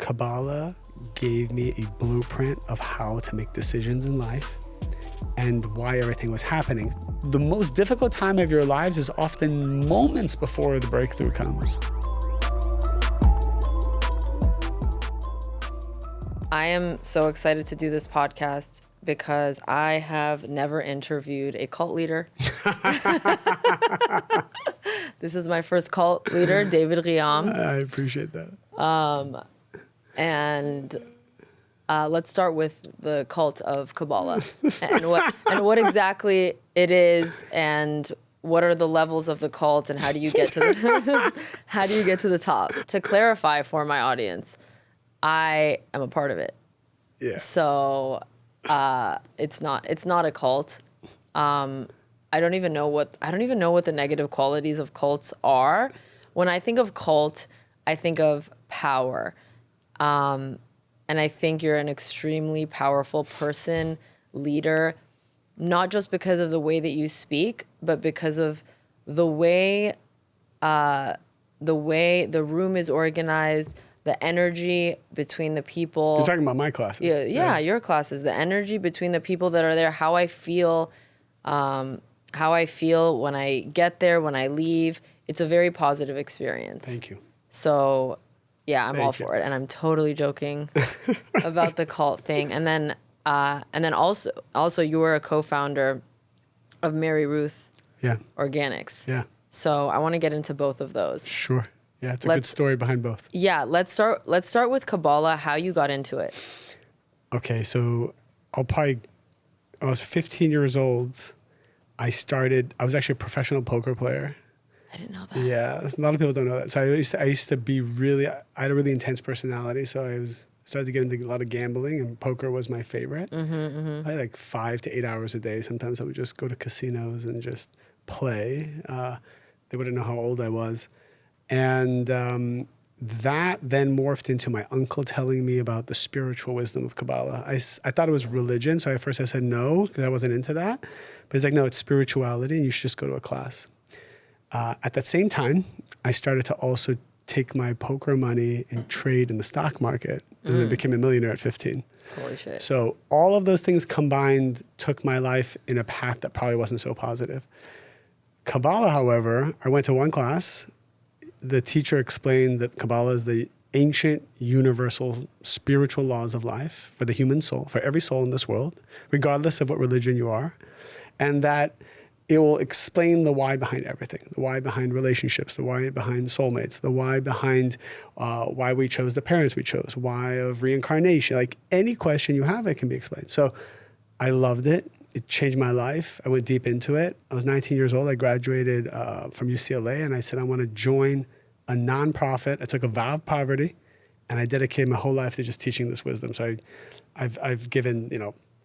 Kabbalah gave me a blueprint of how to make decisions in life and why everything was happening. The most difficult time of your lives is often moments before the breakthrough comes. I am so excited to do this podcast because I have never interviewed a cult leader. This is my first cult leader, David Ghiyam. I appreciate that. Let's start with the cult of Kabbalah and what exactly it is, and what are the levels of the cult, and how do you get to the top? To clarify for my audience, I am a part of it. Yeah. So it's not a cult. I don't even know what the negative qualities of cults are. When I think of cult, I think of power. And I think you're an extremely powerful person, leader, not just because of the way that you speak, but because of the way the room is organized, the energy between the people. You're talking about my classes. Yeah, your classes, the energy between the people that are there, how I feel when I get there, when I leave. It's a very positive experience. Thank you. So, yeah, I'm all Thank you. for it, and I'm totally joking about the cult thing. And then also, you were a co-founder of MaryRuth Organics. Yeah. So I want to get into both of those. Sure. Yeah, it's a good story behind both. Yeah, let's start with Kabbalah. How you got into it? Okay, so I was 15 years old. I was actually a professional poker player. I didn't know that. Yeah, a lot of people don't know that. So I used to be I had a really intense personality. So I started to get into a lot of gambling, and poker was my favorite. I had like 5 to 8 hours a day. Sometimes I would just go to casinos and just play. They wouldn't know how old I was. And that then morphed into my uncle telling me about the spiritual wisdom of Kabbalah. I thought it was religion. So at first I said no, because I wasn't into that. But he's like, no, it's spirituality, and you should just go to a class. At that same time, I started to also take my poker money and trade in the stock market, and then became a millionaire at 15. Holy shit. So all of those things combined took my life in a path that probably wasn't so positive. Kabbalah, however, I went to one class. The teacher explained that Kabbalah is the ancient, universal, spiritual laws of life for the human soul, for every soul in this world, regardless of what religion you are, and that it will explain the why behind everything, the why behind relationships, the why behind soulmates, the why behind why we chose the parents we chose, why of reincarnation. Like any question you have, it can be explained. So I loved it. It changed my life. I went deep into it. I was 19 years old. I graduated from UCLA, and I said, I want to join a nonprofit. I took a vow of poverty, and I dedicated my whole life to just teaching this wisdom. So I've given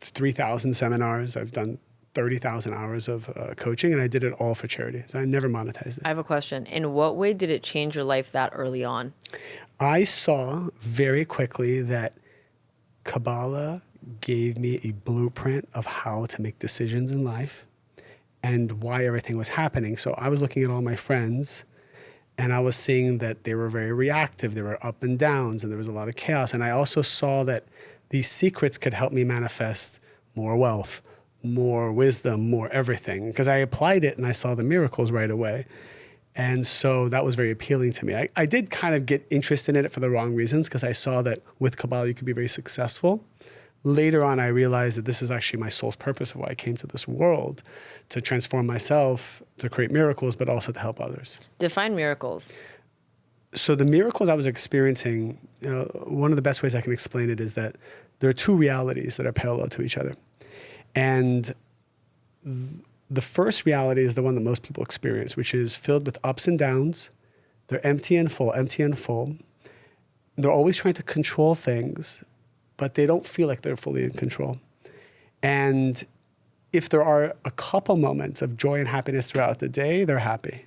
3,000 seminars. I've done 30,000 hours of coaching, and I did it all for charity. So I never monetized it. I have a question. In what way did it change your life that early on? I saw very quickly that Kabbalah gave me a blueprint of how to make decisions in life and why everything was happening. So I was looking at all my friends, and I was seeing that they were very reactive. There were up and downs, and there was a lot of chaos. And I also saw that these secrets could help me manifest more wealth, more wisdom, more everything, because I applied it and I saw the miracles right away. And so that was very appealing to me. I did kind of get interested in it for the wrong reasons, because I saw that with Kabbalah you could be very successful. Later on, I realized that this is actually my soul's purpose of why I came to this world, to transform myself, to create miracles, but also to help others. Define miracles. So the miracles I was experiencing, one of the best ways I can explain it is that there are two realities that are parallel to each other. And the first reality is the one that most people experience, which is filled with ups and downs. They're empty and full, empty and full. They're always trying to control things, but they don't feel like they're fully in control. And if there are a couple moments of joy and happiness throughout the day, they're happy.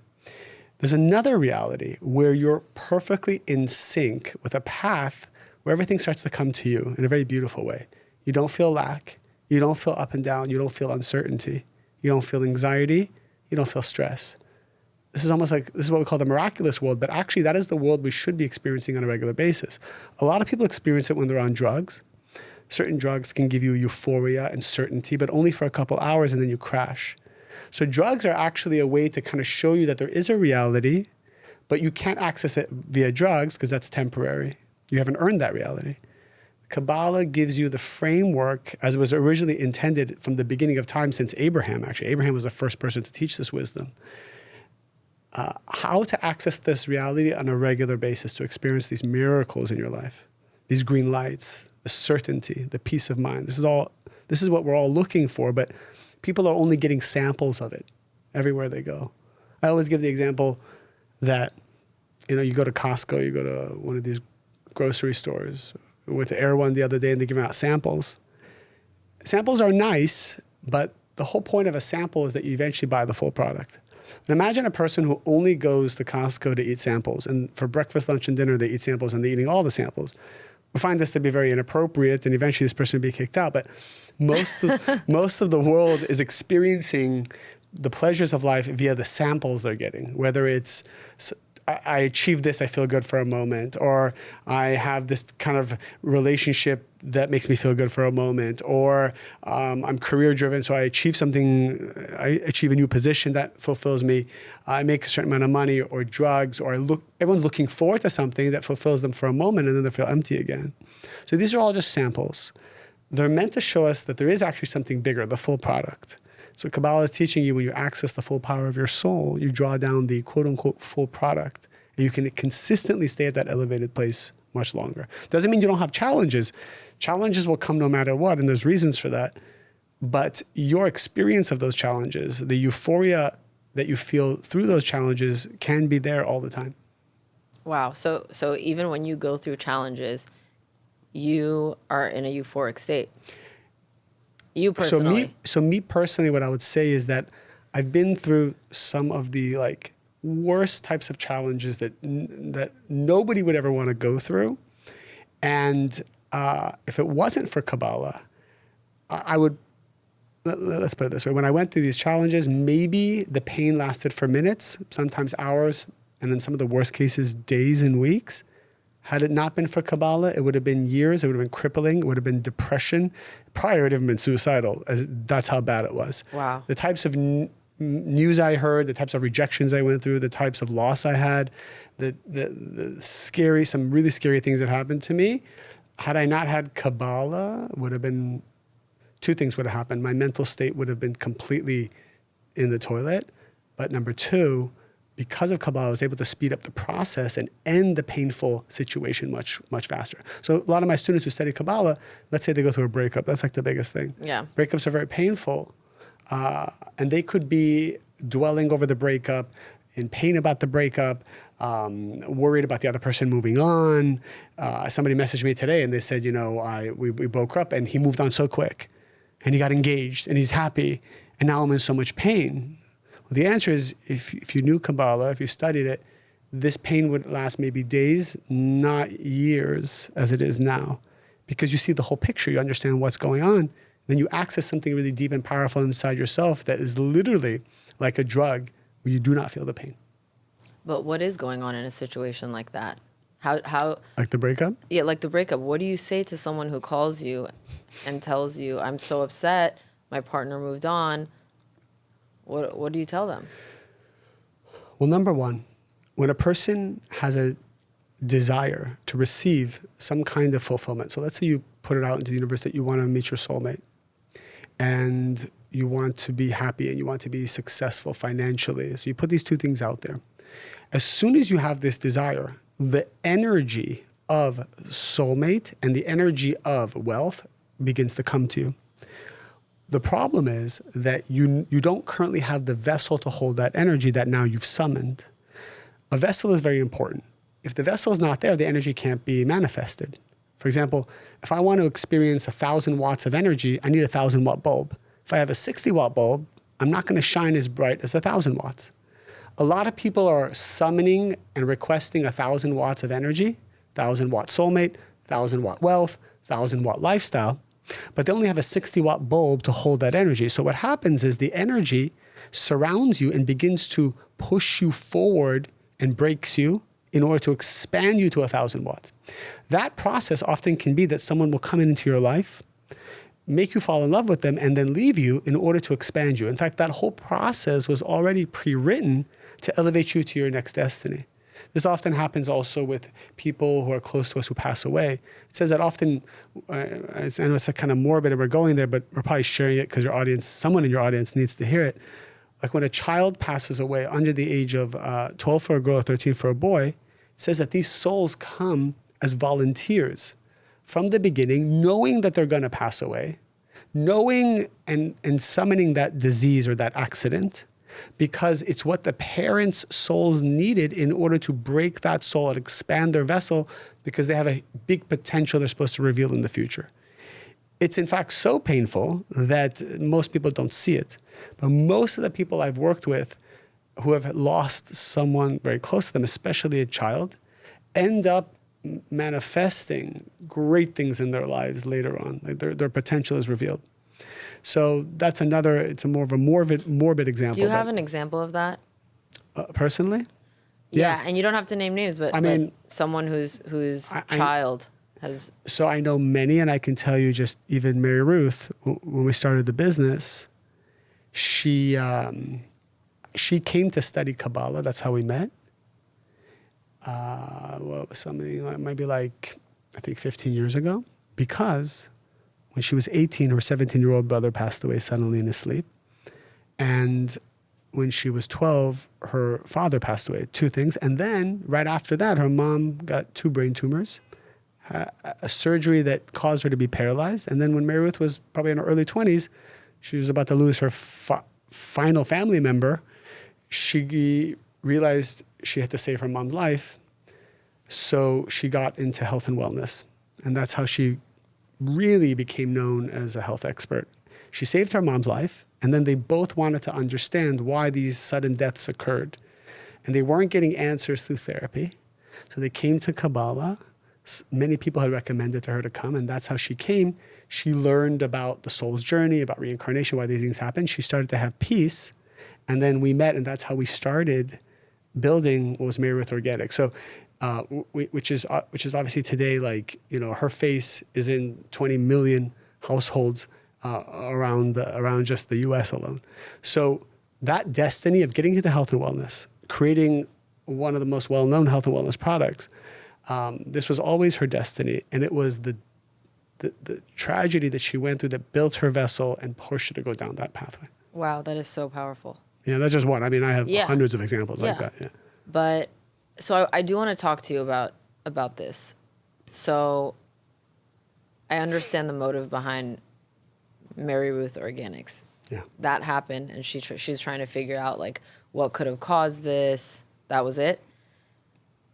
There's another reality where you're perfectly in sync with a path where everything starts to come to you in a very beautiful way. You don't feel lack. You don't feel up and down. You don't feel uncertainty. You don't feel anxiety. You don't feel stress. this is almost like, this is what we call the miraculous world, but actually that is the world we should be experiencing on a regular basis. A lot of people experience it when they're on drugs. Certain drugs can give you euphoria and certainty, but only for a couple hours and then you crash. So drugs are actually a way to kind of show you that there is a reality, but you can't access it via drugs because that's temporary. You haven't earned that reality. Kabbalah gives you the framework as it was originally intended from the beginning of time, since Abraham, actually. Abraham was the first person to teach this wisdom. How to access this reality on a regular basis, to experience these miracles in your life, these green lights, the certainty, the peace of mind. This is what we're all looking for, but people are only getting samples of it everywhere they go. I always give the example that, you go to Costco, you go to one of these grocery stores. We went to Air One the other day and they're giving out samples. Samples are nice, but the whole point of a sample is that you eventually buy the full product. And imagine a person who only goes to Costco to eat samples, and for breakfast, lunch, and dinner, they eat samples and they're eating all the samples. We find this to be very inappropriate, and eventually this person will be kicked out. But most of the world is experiencing the pleasures of life via the samples they're getting, whether it's I achieved this, I feel good for a moment, or I have this kind of relationship that makes me feel good for a moment, or I'm career driven, so I achieve something, I achieve a new position that fulfills me, I make a certain amount of money, or drugs, or everyone's looking forward to something that fulfills them for a moment and then they feel empty again. So these are all just samples. They're meant to show us that there is actually something bigger, the full product. So Kabbalah is teaching you, when you access the full power of your soul, you draw down the quote unquote full product, and you can consistently stay at that elevated place much longer. Doesn't mean you don't have challenges. Challenges will come no matter what, and there's reasons for that. But your experience of those challenges, the euphoria that you feel through those challenges, can be there all the time. Wow. So even when you go through challenges, you are in a euphoric state. You personally. So me personally, what I would say is that I've been through some of the worst types of challenges that nobody would ever want to go through. And if it wasn't for Kabbalah, I would, let's put it this way. When I went through these challenges, maybe the pain lasted for minutes, sometimes hours, and in some of the worst cases, days and weeks. Had it not been for Kabbalah, it would have been years. It would have been crippling. It would have been depression. Probably would have been suicidal. That's how bad it was. Wow. The types of news I heard, the types of rejections I went through, the types of loss I had, some really scary things that happened to me. Had I not had Kabbalah, two things would have happened. My mental state would have been completely in the toilet. But number two, because of Kabbalah, I was able to speed up the process and end the painful situation much, much faster. So a lot of my students who study Kabbalah, let's say they go through a breakup. That's the biggest thing. Yeah. Breakups are very painful. And they could be dwelling over the breakup, in pain about the breakup, worried about the other person moving on. Somebody messaged me today and they said, we broke up and he moved on so quick and he got engaged and he's happy and now I'm in so much pain. Well, the answer is if you knew Kabbalah, if you studied it, this pain would last maybe days, not years as it is now, because you see the whole picture, you understand what's going on. Then you access something really deep and powerful inside yourself that is literally like a drug where you do not feel the pain. But what is going on in a situation like that? How Like the breakup? Yeah, like the breakup. What do you say to someone who calls you and tells you, I'm so upset, my partner moved on? What do you tell them? Well, number one, when a person has a desire to receive some kind of fulfillment, so let's say you put it out into the universe that you want to meet your soulmate and you want to be happy and you want to be successful financially. So you put these two things out there. As soon as you have this desire, the energy of soulmate and the energy of wealth begins to come to you. The problem is that you don't currently have the vessel to hold that energy that now you've summoned. A vessel is very important. If the vessel is not there, the energy can't be manifested. For example, if I want to experience 1,000 watts of energy, I need a 1,000-watt bulb. If I have a 60-watt bulb, I'm not going to shine as bright as 1,000 watts. A lot of people are summoning and requesting 1,000 watts of energy, 1,000-watt soulmate, 1,000-watt wealth, 1,000-watt lifestyle, but they only have a 60-watt bulb to hold that energy. So what happens is the energy surrounds you and begins to push you forward and breaks you in order to expand you to 1,000 watts. That process often can be that someone will come into your life, make you fall in love with them, and then leave you in order to expand you. In fact, that whole process was already pre-written to elevate you to your next destiny. This often happens also with people who are close to us who pass away. It says that often, I know it's kind of morbid and we're going there, but we're probably sharing it because your audience, someone in your audience needs to hear it. Like when a child passes away under the age of 12 for a girl or 13 for a boy, it says that these souls come as volunteers from the beginning, knowing that they're going to pass away, knowing and summoning that disease or that accident, because it's what the parents' souls needed in order to break that soul and expand their vessel, because they have a big potential they're supposed to reveal in the future. It's in fact so painful that most people don't see it. But most of the people I've worked with who have lost someone very close to them, especially a child, end up manifesting great things in their lives later on. Like their potential is revealed. So that's another, it's a more of a morbid example. Do you have an example of that? Personally? Yeah, and you don't have to name names, but, I mean, but someone whose child has... So I know many, and I can tell you just even MaryRuth, when we started the business, she came to study Kabbalah. That's how we met. What was something, maybe like, I think 15 years ago, because when she was 18, her 17-year-old brother passed away suddenly in his sleep. And when she was 12, her father passed away. Two things. And then right after that, her mom got 2 brain tumors, a surgery that caused her to be paralyzed. And then when MaryRuth was probably in her early 20s, she was about to lose her final family member. She realized she had to save her mom's life. So she got into health and wellness. And that's how she really became known as a health expert. She saved her mom's life, and then they both wanted to understand why these sudden deaths occurred. And they weren't getting answers through therapy. So they came to Kabbalah. Many people had recommended to her to come, and that's how she came. She learned about the soul's journey, about reincarnation, why these things happen. She started to have peace, and then we met, and that's how we started building what was MaryRuth Organics. So, which is obviously today, like, you know, her face is in 20 million households around just the U.S. alone. So that destiny of getting into health and wellness, creating one of the most well-known health and wellness products, this was always her destiny, and it was the tragedy that she went through that built her vessel and pushed her to go down that pathway. Wow, that is so powerful. Yeah, that's just one. I mean, I have hundreds of examples like that. Yeah. But so I do want to talk to you about this. So I understand the motive behind MaryRuth Organics. Yeah. That happened, and she's trying to figure out like what could have caused this. That was it.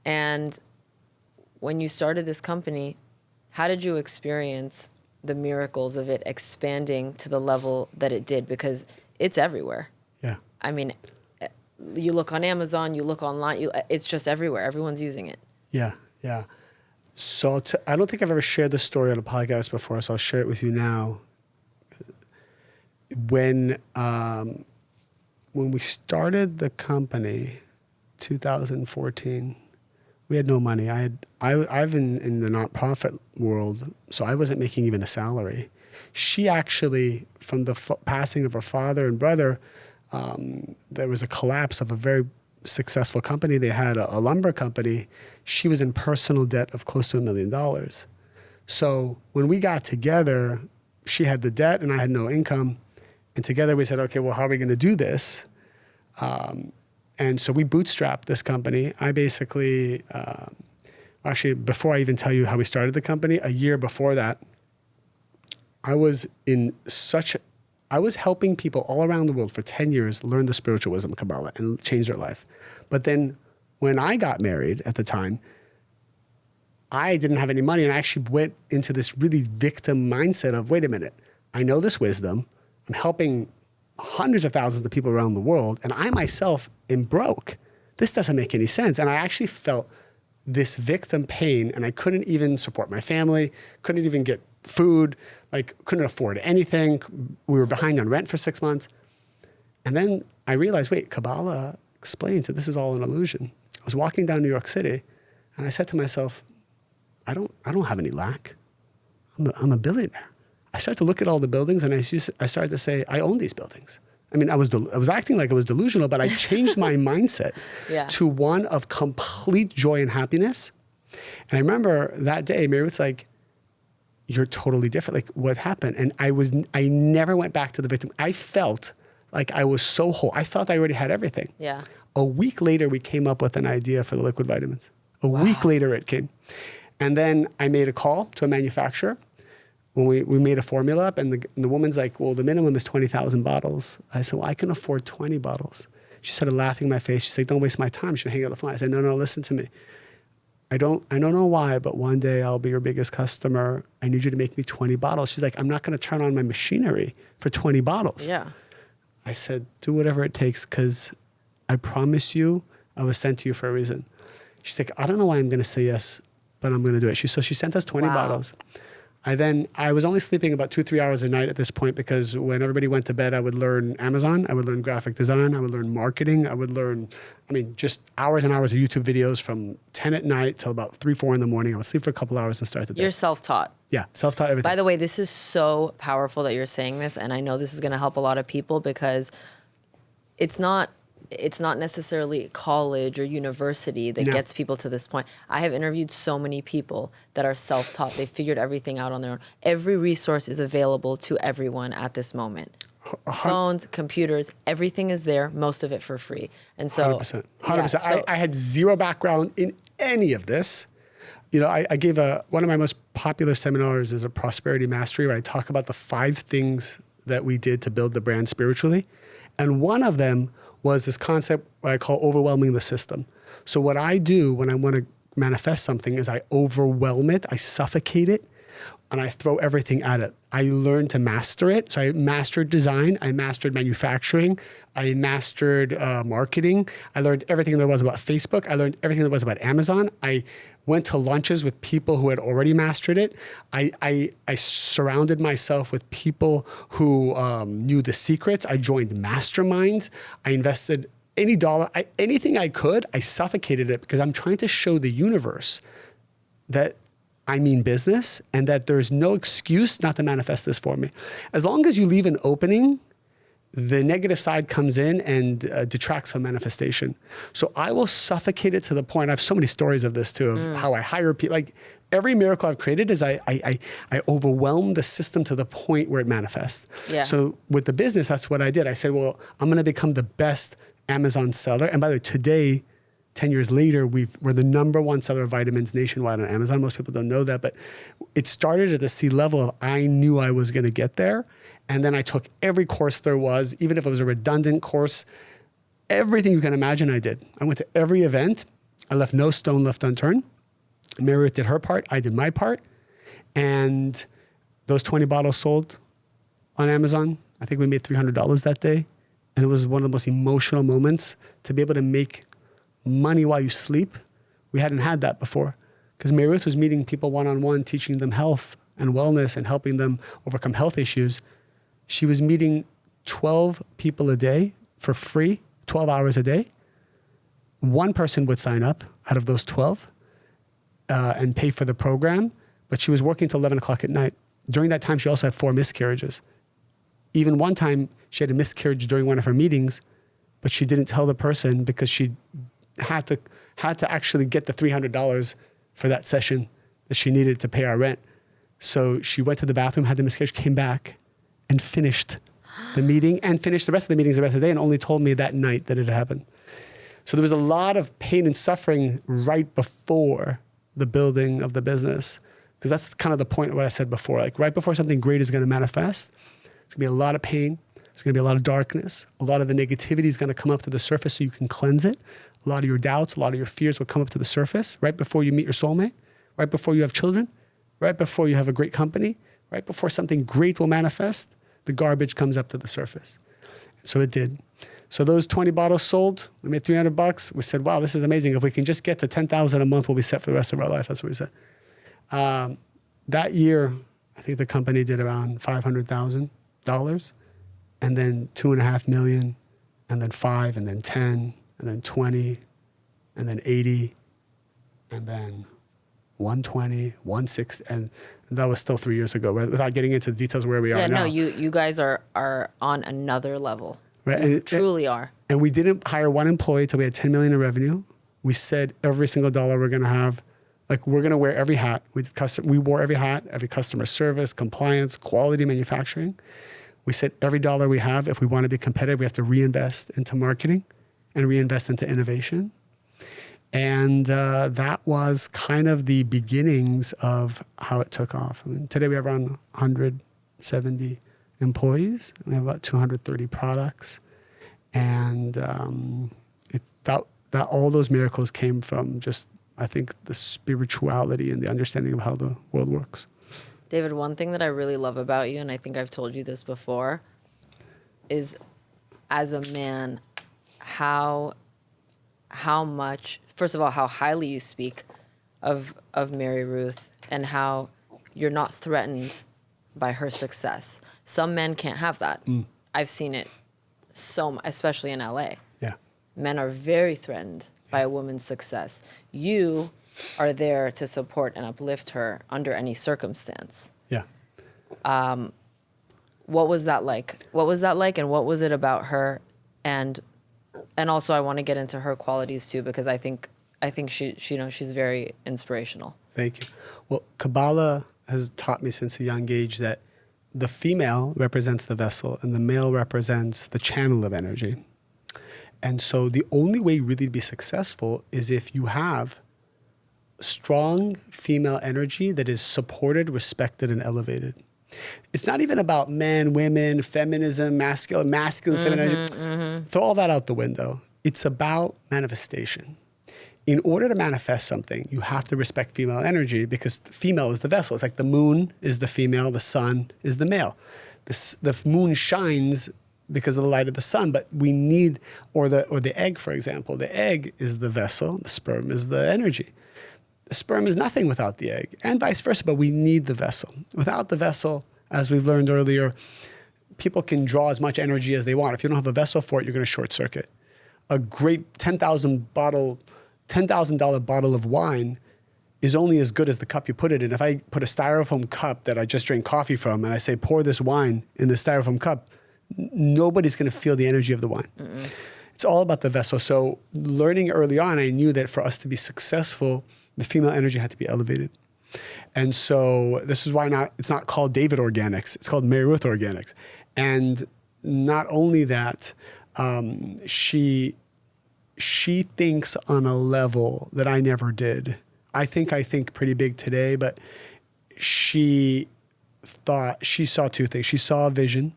And when you started this company, how did you experience the miracles of it expanding to the level that it did? Because it's everywhere. Yeah. I mean, you look on Amazon, you look online, it's just everywhere. Everyone's using it. Yeah, yeah. So I don't think I've ever shared this story on a podcast before, so I'll share it with you now. When we started the company, 2014, we had no money. I've in the nonprofit world, so I wasn't making even a salary. She actually, from the passing of her father and brother, there was a collapse of a very successful company. They had a lumber company. She was in personal debt of close to $1 million. So when we got together, she had the debt and I had no income. And together we said, okay, well, how are we going to do this? And so we bootstrapped this company. I basically, actually, before I even tell you how we started the company, a year before that, I was helping people all around the world for 10 years learn the spiritual wisdom of Kabbalah and change their life. But then when I got married at the time, I didn't have any money, and I actually went into this really victim mindset of, wait a minute, I know this wisdom. I'm helping hundreds of thousands of people around the world, and I myself am broke. This doesn't make any sense. And I actually felt this victim pain, and I couldn't even support my family, couldn't even get food, like couldn't afford anything. We were behind on rent for 6 months. And then I realized, wait, Kabbalah explains that this is all an illusion. I was walking down New York City, and I said to myself, I don't have any lack. I'm a billionaire. I started to look at all the buildings, and I started to say, I own these buildings. I mean, I was acting like I was delusional, but I changed my mindset to one of complete joy and happiness. And I remember that day, MaryRuth's like, you're totally different. Like, what happened? And I never went back to the victim. I felt like I was so whole. I felt I already had everything. Yeah. A week later, we came up with an idea for the liquid vitamins. A week later, it came. And then I made a call to a manufacturer when we made a formula up, and the woman's like, well, the minimum is 20,000 bottles. I said, well, I can afford 20 bottles. She started laughing in my face. She's like, don't waste my time. She hang up the phone. I said, no, listen to me. I don't know why, but one day I'll be your biggest customer. I need you to make me 20 bottles. She's like, I'm not going to turn on my machinery for 20 bottles. Yeah. I said, do whatever it takes, because I promise you I was sent to you for a reason. She's like, I don't know why I'm going to say yes, but I'm going to do it. So she sent us 20 bottles. I was only sleeping about 2-3 hours a night at this point, because when everybody went to bed, I would learn Amazon, I would learn graphic design, I would learn marketing, I would learn, just hours and hours of YouTube videos from 10 at night till about 3-4 in the morning. I would sleep for a couple hours and start the day. You're self-taught. Yeah, self-taught everything. By the way, this is so powerful that you're saying this, and I know this is going to help a lot of people, because it's not necessarily college or university that gets people to this point. I have interviewed so many people that are self-taught. They figured everything out on their own. Every resource is available to everyone at this moment. Phones, computers, everything is there, most of it for free. And so 100%. Yeah, so, I had zero background in any of this. I gave one of my most popular seminars is a prosperity mastery, where I talk about the 5 things that we did to build the brand spiritually. And one of them was this concept what I call overwhelming the system. So what I do when I want to manifest something is I overwhelm it, I suffocate it, and I throw everything at it. I learned to master it. So I mastered design, I mastered manufacturing, I mastered marketing. I learned everything there was about Facebook. I learned everything there was about Amazon. I went to lunches with people who had already mastered it. I surrounded myself with people who knew the secrets. I joined masterminds. I invested anything I could. I suffocated it, because I'm trying to show the universe that I mean business, and that there's no excuse not to manifest this for me. As long as you leave an opening, the negative side comes in and detracts from manifestation. So I will suffocate it to the point. I have so many stories of this too, of how I hire people. Like, every miracle I've created is I overwhelm the system to the point where it manifests. Yeah. So with the business, that's what I did. I said, well, I'm going to become the best Amazon seller. And by the way, today, 10 years later, we're the #1 seller of vitamins nationwide on Amazon. Most people don't know that, but it started at the C level of I knew I was going to get there. And then I took every course there was, even if it was a redundant course, everything you can imagine I did. I went to every event. I left no stone left unturned. MaryRuth did her part. I did my part. And those 20 bottles sold on Amazon. I think we made $300 that day. And it was one of the most emotional moments to be able to make money while you sleep. We hadn't had that before, because MaryRuth was meeting people one-on-one, teaching them health and wellness and helping them overcome health issues. She was meeting 12 people a day for free, 12 hours a day. One person would sign up out of those 12 and pay for the program, but she was working till 11 o'clock at night. During that time, she also had 4 miscarriages. Even one time, she had a miscarriage during one of her meetings, but she didn't tell the person, because she had to actually get the $300 for that session that she needed to pay our rent. So she went to the bathroom, had the miscarriage, came back, and finished the meeting, and finished the rest of the meetings the rest of the day, and only told me that night that it had happened. So there was a lot of pain and suffering right before the building of the business, because that's kind of the point of what I said before. Like, right before something great is going to manifest, it's going to be a lot of pain. There's going to be a lot of darkness. A lot of the negativity is going to come up to the surface so you can cleanse it. A lot of your doubts, a lot of your fears will come up to the surface right before you meet your soulmate, right before you have children, right before you have a great company, right before something great will manifest. The garbage comes up to the surface. So it did. So those 20 bottles sold. We made $300. We said, wow, this is amazing. If we can just get to 10,000 a month, we'll be set for the rest of our life. That's what we said. That year, I think the company did around $500,000, and then $2.5 million, and then 5, and then 10, and then 20, and then 80, and then 120, 160, and that was still 3 years ago, right? Without getting into the details of where we are now. Yeah, no, you guys are on another level. Right? You truly are. And we didn't hire one employee till we had 10 million in revenue. We said every single dollar we're going to have, like we're going to wear every hat. We wore every hat, every customer service, compliance, quality, manufacturing. We said every dollar we have, if we want to be competitive, we have to reinvest into marketing and reinvest into innovation. And that was kind of the beginnings of how it took off. I mean, today we have around 170 employees. We have about 230 products. And that all those miracles came from just, I think, the spirituality and the understanding of how the world works. David, one thing that I really love about you, and I think I've told you this before, is as a man, how much, first of all, how highly you speak of MaryRuth and how you're not threatened by her success. Some men can't have that. I've seen it especially in LA. Yeah. Men are very threatened by a woman's success. You are there to support and uplift her under any circumstance. Yeah. What was that like? What was that like, and what was it about her? And also, I want to get into her qualities too, because I think she's very inspirational. Thank you. Well, Kabbalah has taught me since a young age that the female represents the vessel and the male represents the channel of energy. And so the only way really to be successful is if you have strong female energy that is supported, respected, and elevated. It's not even about men, women, feminism, masculine, feminine energy. Throw all that out the window. It's about manifestation. In order to manifest something, you have to respect female energy because the female is the vessel. It's like the moon is the female, the sun is the male. The moon shines because of the light of the sun, but we need, or the egg, for example. The egg is the vessel, the sperm is the energy. The sperm is nothing without the egg, and vice versa, but we need the vessel. Without the vessel, as we've learned earlier, people can draw as much energy as they want. If you don't have a vessel for it, you're going to short circuit. A great $10,000 bottle of wine is only as good as the cup you put it in. If I put a styrofoam cup that I just drank coffee from and I say, pour this wine in the styrofoam cup, nobody's going to feel the energy of the wine. It's all about the vessel. So learning early on, I knew that for us to be successful, the female energy had to be elevated. And so this is why it's not called David Organics. It's called MaryRuth Organics. And not only that, she thinks on a level that I never did. I think pretty big today, but she saw two things. She saw a vision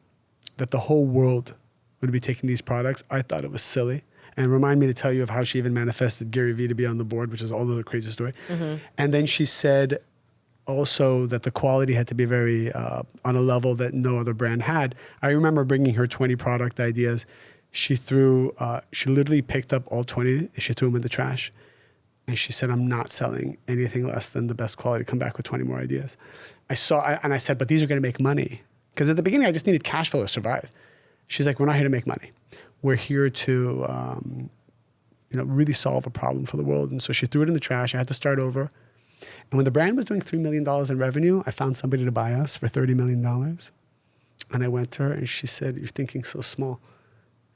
that the whole world would be taking these products. I thought it was silly. And remind me to tell you of how she even manifested Gary Vee to be on the board, which is all the crazy story. And then she said also that the quality had to be very on a level that no other brand had. I remember bringing her 20 product ideas. She literally picked up all 20 and she threw them in the trash. And she said, I'm not selling anything less than the best quality. Come back with 20 more ideas. I said, but these are going to make money. Because at the beginning, I just needed cash flow to survive. She's like, we're not here to make money. We're here to really solve a problem for the world. And so she threw it in the trash. I had to start over. And when the brand was doing $3 million in revenue, I found somebody to buy us for $30 million. And I went to her and she said, you're thinking so small.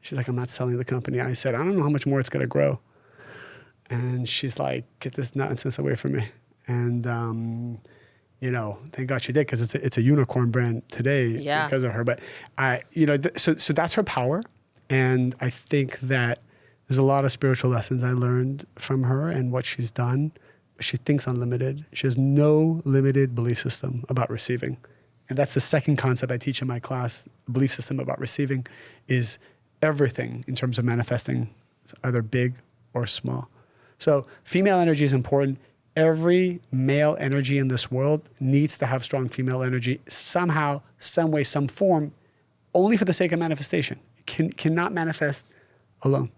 She's like, I'm not selling the company. I said, I don't know how much more it's going to grow. And she's like, get this nonsense away from me. And, thank God she did because it's a unicorn brand today because of her. But so that's her power. And I think that there's a lot of spiritual lessons I learned from her and what she's done. She thinks unlimited. She has no limited belief system about receiving. And that's the second concept I teach in my class. The belief system about receiving is everything in terms of manifesting, either big or small. So female energy is important. Every male energy in this world needs to have strong female energy somehow, some way, some form, only for the sake of manifestation. Cannot manifest alone.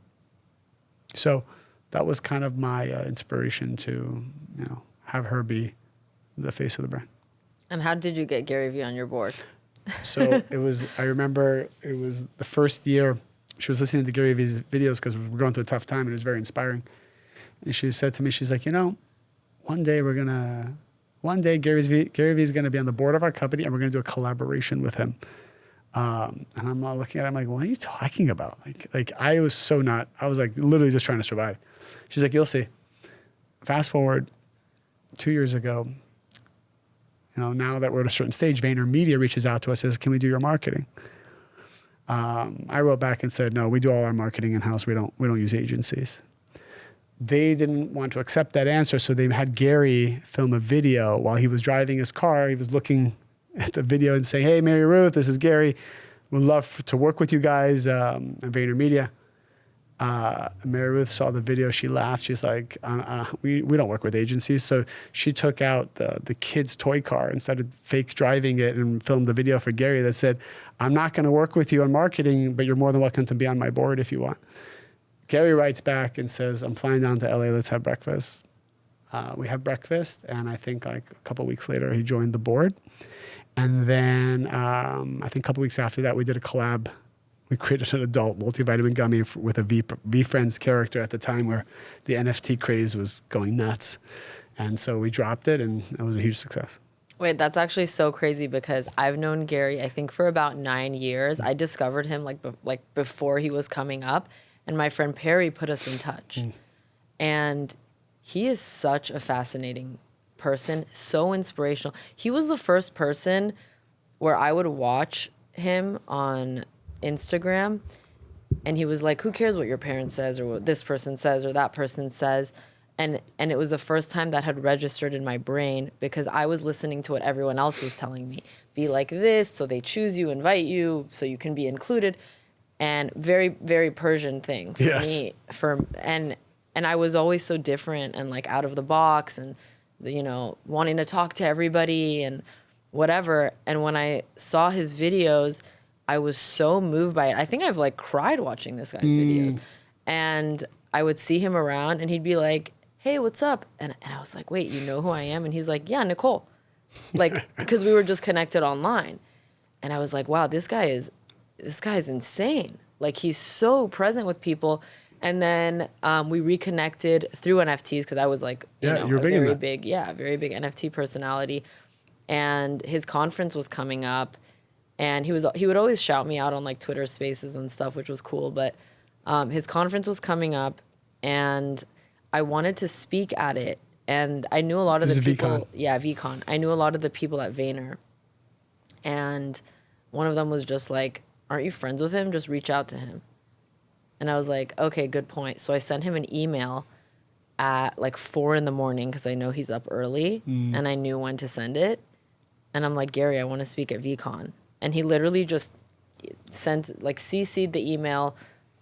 So that was kind of my inspiration to, have her be the face of the brand. And how did you get Gary Vee on your board? So I remember it was the first year she was listening to Gary Vee's videos because we were going through a tough time and it was very inspiring. And she said to me, she's like, one day Gary Vee is going to be on the board of our company and we're going to do a collaboration with him. And I'm not looking at it. I'm like, what are you talking about? I was like literally just trying to survive. She's like, you'll see. Fast forward 2 years ago, now that we're at a certain stage, VaynerMedia reaches out to us, says, can we do your marketing? I wrote back and said, no, we do all our marketing in-house. We don't use agencies. They didn't want to accept that answer, so they had Gary film a video while he was driving his car. He was looking at the video and saying, hey, MaryRuth, this is Gary. We'd love to work with you guys at VaynerMedia. MaryRuth saw the video. She laughed. She's like, we don't work with agencies. So she took out the kid's toy car and started fake driving it and filmed the video for Gary that said, I'm not going to work with you on marketing, but you're more than welcome to be on my board if you want. Gary writes back and says, I'm flying down to LA. Let's have breakfast. We have breakfast. And I think like a couple of weeks later, he joined the board. And then I think a couple of weeks after that, we did a collab. We created an adult multivitamin gummy with a V-Friends character at the time where the NFT craze was going nuts. And so we dropped it and it was a huge success. Wait, that's actually so crazy because I've known Gary, I think for about 9 years. I discovered him like before he was coming up, and my friend Perry put us in touch. And he is such a fascinating person, so inspirational. He was the first person where I would watch him on Instagram and he was like, who cares what your parents says or what this person says or that person says? And it was the first time that had registered in my brain because I was listening to what everyone else was telling me. Be like this, so they choose you, invite you, so you can be included. And very, very Persian thing for me. And I was always so different and like out of the box and, wanting to talk to everybody and whatever. And when I saw his videos, I was so moved by it. I think I've like cried watching this guy's videos. And I would see him around and he'd be like, hey, what's up? And I was like, wait, you know who I am? And he's like, yeah, Nicole. Like, because we were just connected online. And I was like, wow, this guy is insane. Like, he's so present with people. And then we reconnected through NFTs because I was like, you're big in that. very big NFT personality. And his conference was coming up. And he would always shout me out on like Twitter Spaces and stuff, which was cool. But his conference was coming up, and I wanted to speak at it. And I knew a lot of the people. VCon. Yeah, VCon. I knew a lot of the people at Vayner, and one of them was just like, "Aren't you friends with him? Just reach out to him." And I was like, "Okay, good point." So I sent him an email at like 4 a.m. because I know he's up early, and I knew when to send it. And I'm like, Gary, I want to speak at VCon. And he literally just CC'd the email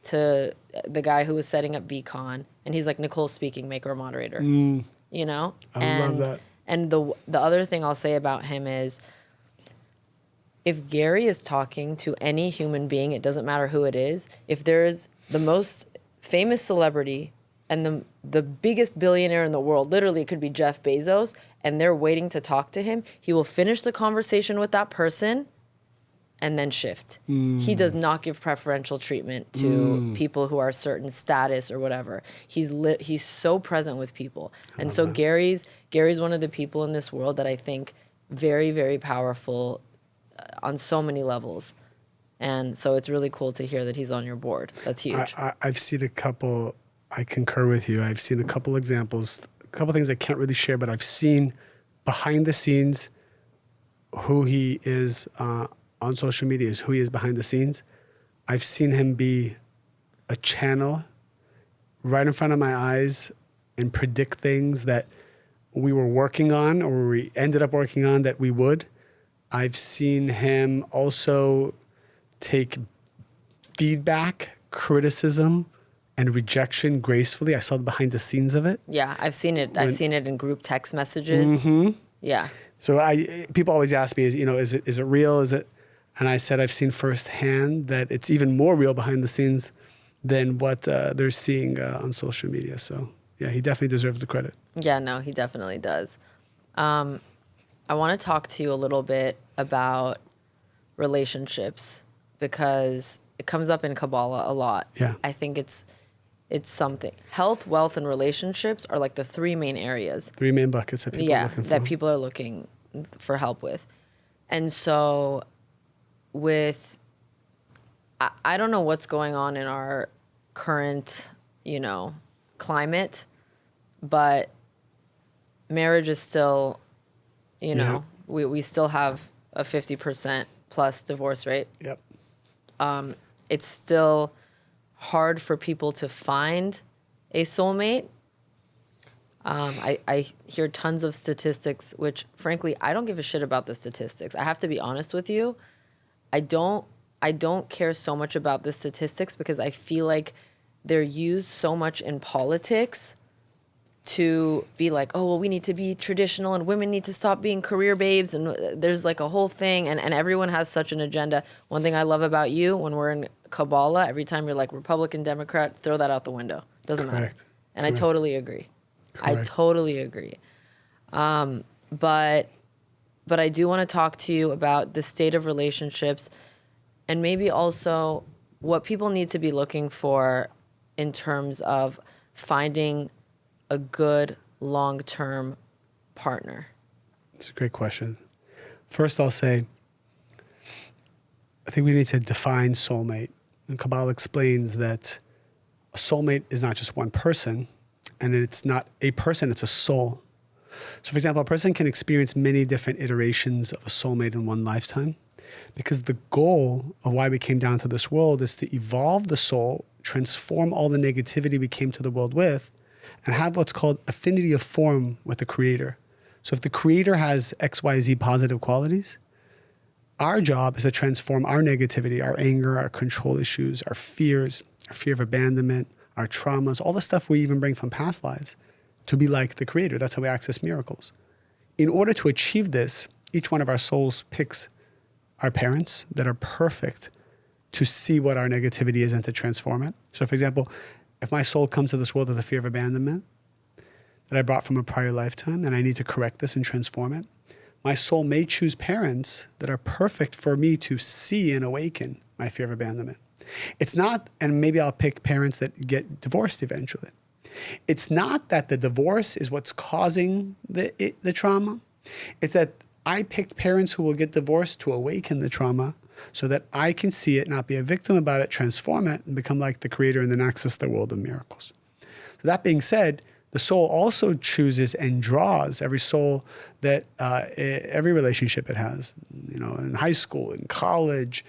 to the guy who was setting up VCon. And he's like, Nicole speaking, make her a moderator. I love that. And the other thing I'll say about him is, if Gary is talking to any human being, it doesn't matter who it is, if there's the most famous celebrity and the biggest billionaire in the world, literally it could be Jeff Bezos, and they're waiting to talk to him, he will finish the conversation with that person and then shift. He does not give preferential treatment to people who are certain status or whatever. He's so present with people. And so Gary's one of the people in this world that I think very, very powerful on so many levels. And so it's really cool to hear that he's on your board. That's huge. I've seen a couple, I concur with you. I've seen a couple examples, a couple things I can't really share, but I've seen behind the scenes who he is on social media, is who he is behind the scenes. I've seen him be a channel right in front of my eyes and predict things that we were working on or we ended up working on that we would. I've seen him also take feedback, criticism, and rejection gracefully. I saw the behind the scenes of it. Yeah, I've seen it. I've seen it in group text messages. Yeah. So people always ask me, is it real? Is it? And I said I've seen firsthand that it's even more real behind the scenes than what they're seeing on social media. So yeah, he definitely deserves the credit. Yeah, no, he definitely does. I want to talk to you a little bit about relationships because it comes up in Kabbalah a lot. Yeah. I think it's something. Health, wealth, and relationships are like the three main areas. Three main buckets that people are looking for. That people are looking for help with. And so I don't know what's going on in our current, climate, but marriage is still, we still have a 50% plus divorce rate. Yep. It's still hard for people to find a soulmate. I hear tons of statistics, which frankly, I don't give a shit about the statistics. I have to be honest with you. I don't care so much about the statistics because I feel like they're used so much in politics to be like, oh, well, we need to be traditional and women need to stop being career babes. And there's like a whole thing and everyone has such an agenda. One thing I love about you when we're in Kabbalah, every time you're like Republican, Democrat, throw that out the window. Doesn't matter. And I totally agree. I totally agree. But I do want to talk to you about the state of relationships and maybe also what people need to be looking for in terms of finding a good long-term partner. It's a great question. First, I'll say, I think we need to define soulmate. And Kabbalah explains that a soulmate is not just one person, and it's not a person, it's a soul. So for example, a person can experience many different iterations of a soulmate in one lifetime because the goal of why we came down to this world is to evolve the soul, transform all the negativity we came to the world with, and have what's called affinity of form with the creator. So if the creator has XYZ positive qualities, our job is to transform our negativity, our anger, our control issues, our fears, our fear of abandonment, our traumas, all the stuff we even bring from past lives, to be like the creator. That's how we access miracles. In order to achieve this, each one of our souls picks our parents that are perfect to see what our negativity is and to transform it. So for example, if my soul comes to this world with a fear of abandonment that I brought from a prior lifetime and I need to correct this and transform it, my soul may choose parents that are perfect for me to see and awaken my fear of abandonment. It's not, and maybe I'll pick parents that get divorced eventually. It's not that the divorce is what's causing the trauma. It's that I picked parents who will get divorced to awaken the trauma so that I can see it, not be a victim about it, transform it, and become like the creator and then access the world of miracles. So that being said, the soul also chooses and draws every soul that every relationship it has, in high school, in college,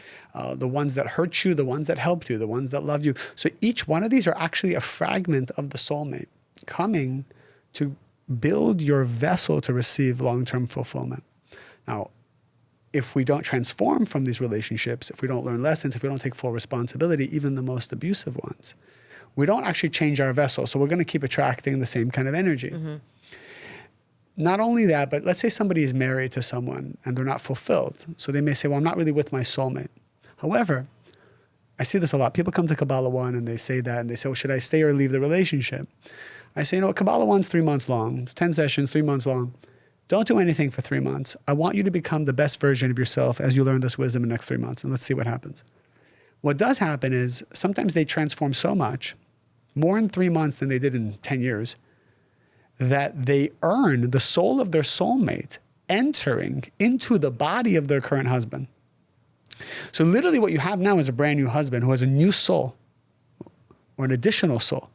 the ones that hurt you, the ones that helped you, the ones that loved you. So each one of these are actually a fragment of the soulmate coming to build your vessel to receive long-term fulfillment. Now, if we don't transform from these relationships, if we don't learn lessons, if we don't take full responsibility, even the most abusive ones, we don't actually change our vessel. So we're going to keep attracting the same kind of energy. Mm-hmm. Not only that, but let's say somebody is married to someone and they're not fulfilled. So they may say, well, I'm not really with my soulmate. However, I see this a lot. People come to Kabbalah 1 and they say that, and they say, well, should I stay or leave the relationship? I say, Kabbalah 1's 3 months long. It's 10 sessions, 3 months long. Don't do anything for 3 months. I want you to become the best version of yourself as you learn this wisdom in the next 3 months, and let's see what happens. What does happen is sometimes they transform so much, more in 3 months than they did in 10 years, that they earn the soul of their soulmate entering into the body of their current husband. So literally what you have now is a brand new husband who has a new soul or an additional soul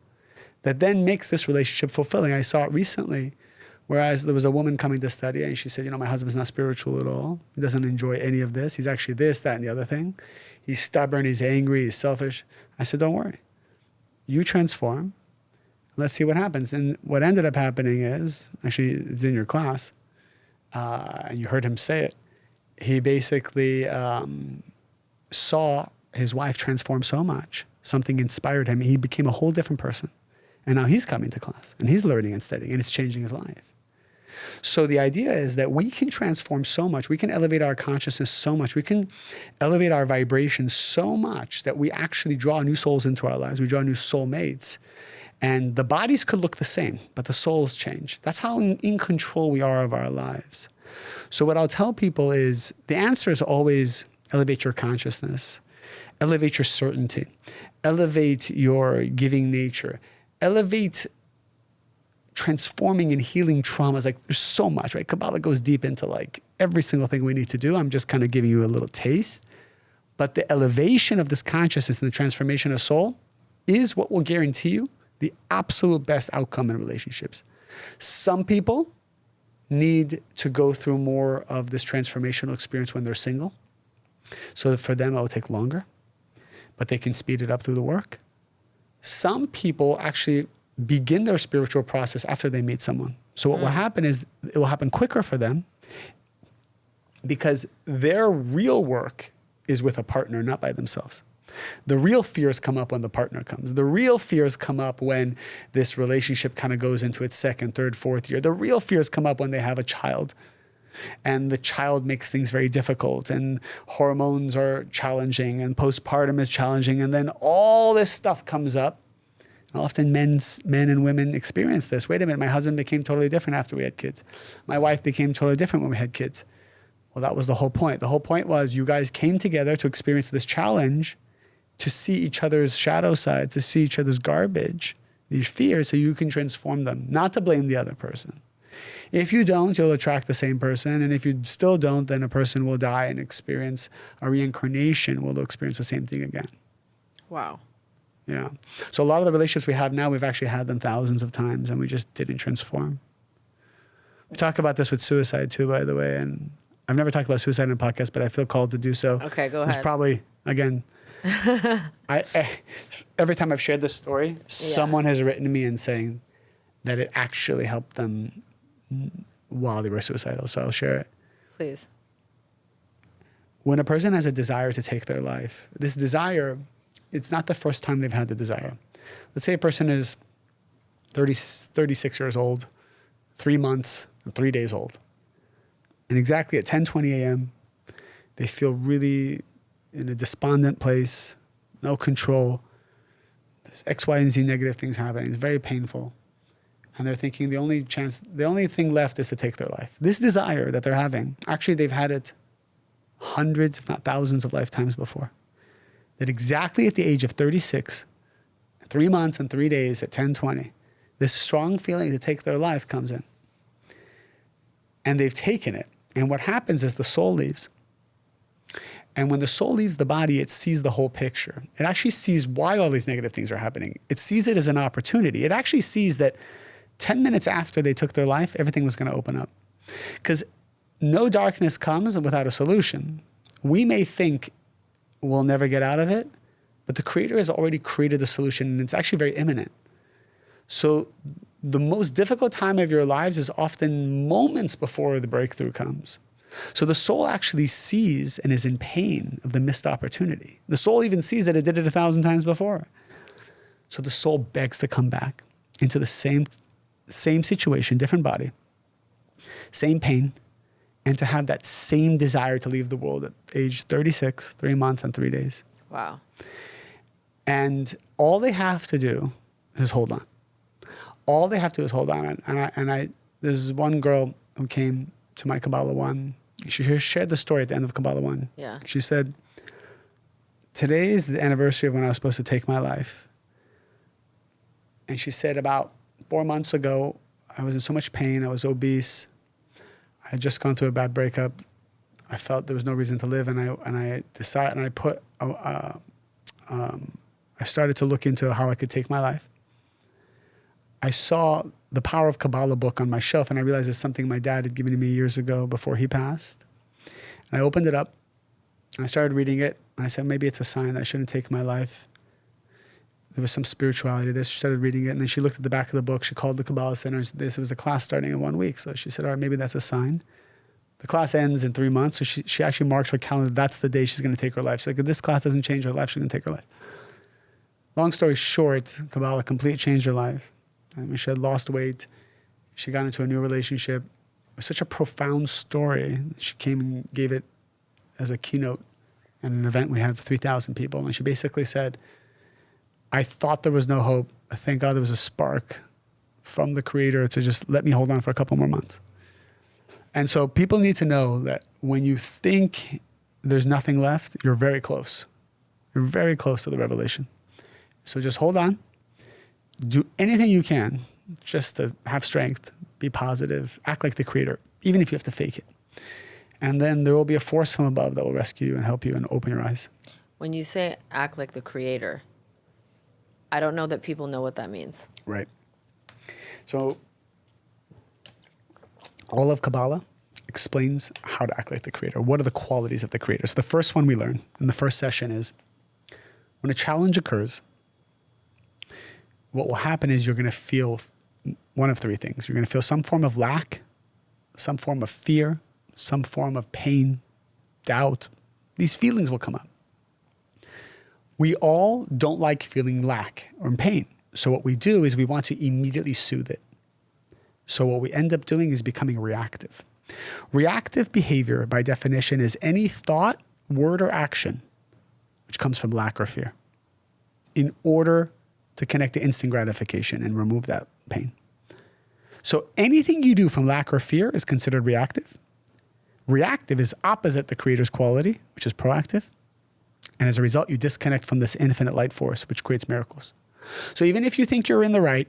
that then makes this relationship fulfilling. I saw it recently, whereas there was a woman coming to study and she said, my husband's not spiritual at all. He doesn't enjoy any of this. He's actually this, that, and the other thing. He's stubborn, he's angry, he's selfish. I said, don't worry. You transform. Let's see what happens. And what ended up happening is, actually it's in your class, and you heard him say it. He basically saw his wife transform so much. Something inspired him. He became a whole different person. And now he's coming to class and he's learning and studying and it's changing his life. So the idea is that we can transform so much. We can elevate our consciousness so much. We can elevate our vibration so much that we actually draw new souls into our lives. We draw new soulmates. And the bodies could look the same, but the souls change. That's how in control we are of our lives. So what I'll tell people is the answer is always elevate your consciousness. elevate your certainty, elevate your giving nature, elevate transforming and healing traumas. Like there's so much, right? Kabbalah goes deep into like every single thing we need to do. I'm just kind of giving you a little taste. But the elevation of this consciousness and the transformation of soul is what will guarantee you the absolute best outcome in relationships. Some people need to go through more of this transformational experience when they're single. So that for them, it will take longer, but they can speed it up through the work. Some people actually begin their spiritual process after they meet someone. So what will happen is it will happen quicker for them because their real work is with a partner, not by themselves. The real fears come up when the partner comes. The real fears come up when this relationship kind of goes into its second, third, fourth year. The real fears come up when they have a child and the child makes things very difficult and hormones are challenging and postpartum is challenging. And then all this stuff comes up. Often men and women experience this. Wait a minute, my husband became totally different after we had kids. My wife became totally different when we had kids. Well, that was the whole point. The whole point was you guys came together to experience this challenge, to see each other's shadow side, to see each other's garbage, these fears, so you can transform them, not to blame the other person. If you don't, you'll attract the same person. And if you still don't, then a person will die and experience a reincarnation, will experience the same thing again. Wow. Yeah. So a lot of the relationships we have now, we've actually had them thousands of times and we just didn't transform. We talk about this with suicide too, by the way. And I've never talked about suicide in a podcast, but I feel called to do so. Okay, go ahead. It's probably, again, every time I've shared this story, someone has written to me and saying that it actually helped them while they were suicidal. So I'll share it. Please. When a person has a desire to take their life, this desire, it's not the first time they've had the desire. Let's say a person is 36 years old, 3 months, and 3 days old. And exactly at 10:20 a.m., they feel really in a despondent place, no control. There's X, Y, and Z negative things happening. It's very painful. And they're thinking the only thing left is to take their life. This desire that they're having, actually they've had it hundreds, if not thousands of lifetimes before. That exactly at the age of 36, 3 months and 3 days at 10:20, this strong feeling to take their life comes in. And they've taken it. And what happens is the soul leaves. And when the soul leaves the body, it sees the whole picture. It actually sees why all these negative things are happening. It sees it as an opportunity. It actually sees that 10 minutes after they took their life, everything was going to open up. Because no darkness comes without a solution. We may think we'll never get out of it, but the Creator has already created the solution, and it's actually very imminent. So the most difficult time of your lives is often moments before the breakthrough comes. So the soul actually sees and is in pain of the missed opportunity. The soul even sees that it did it 1,000 times before. So the soul begs to come back into the same situation, different body, same pain, and to have that same desire to leave the world at age 36, 3 months and 3 days. Wow. And all they have to do is hold on. All they have to do is hold on. And there's one girl who came to my Kabbalah 1. She shared the story at the end of Kabbalah 1. Yeah. She said, today is the anniversary of when I was supposed to take my life. And she said about 4 months ago, I was in so much pain. I was obese. I had just gone through a bad breakup. I felt there was no reason to live. I started to look into how I could take my life. I saw the Power of Kabbalah book on my shelf, and I realized it's something my dad had given to me years ago before he passed. And I opened it up, and I started reading it, and I said, maybe it's a sign that I shouldn't take my life. There was some spirituality to this. She started reading it, and then she looked at the back of the book. She called the Kabbalah Center. This was a class starting in 1 week. So she said, all right, maybe that's a sign. The class ends in 3 months, so she actually marked her calendar. That's the day she's going to take her life. She's like, if this class doesn't change her life, she's going to take her life. Long story short, Kabbalah completely changed her life. I mean, she had lost weight. She got into a new relationship. It was such a profound story. She came and gave it as a keynote at an event we had for 3,000 people. And she basically said, I thought there was no hope. Thank God there was a spark from the Creator to just let me hold on for a couple more months. And so people need to know that when you think there's nothing left, you're very close. You're very close to the revelation. So just hold on. Do anything you can just to have strength, be positive, act like the creator, even if you have to fake it. And then there will be a force from above that will rescue you and help you and open your eyes. When you say act like the creator, I don't know that people know what that means. Right. So all of Kabbalah explains how to act like the creator. What are the qualities of the creator? So the first one we learn in the first session is when a challenge occurs, what will happen is you're going to feel one of three things. You're going to feel some form of lack, some form of fear, some form of pain, doubt. These feelings will come up. We all don't like feeling lack or pain. So what we do is we want to immediately soothe it. So what we end up doing is becoming reactive. Reactive behavior, by definition, is any thought, word, or action which comes from lack or fear in order to connect to instant gratification and remove that pain. So anything you do from lack or fear is considered reactive. Reactive is opposite the creator's quality, which is proactive. And as a result, you disconnect from this infinite light force, which creates miracles. So even if you think you're in the right,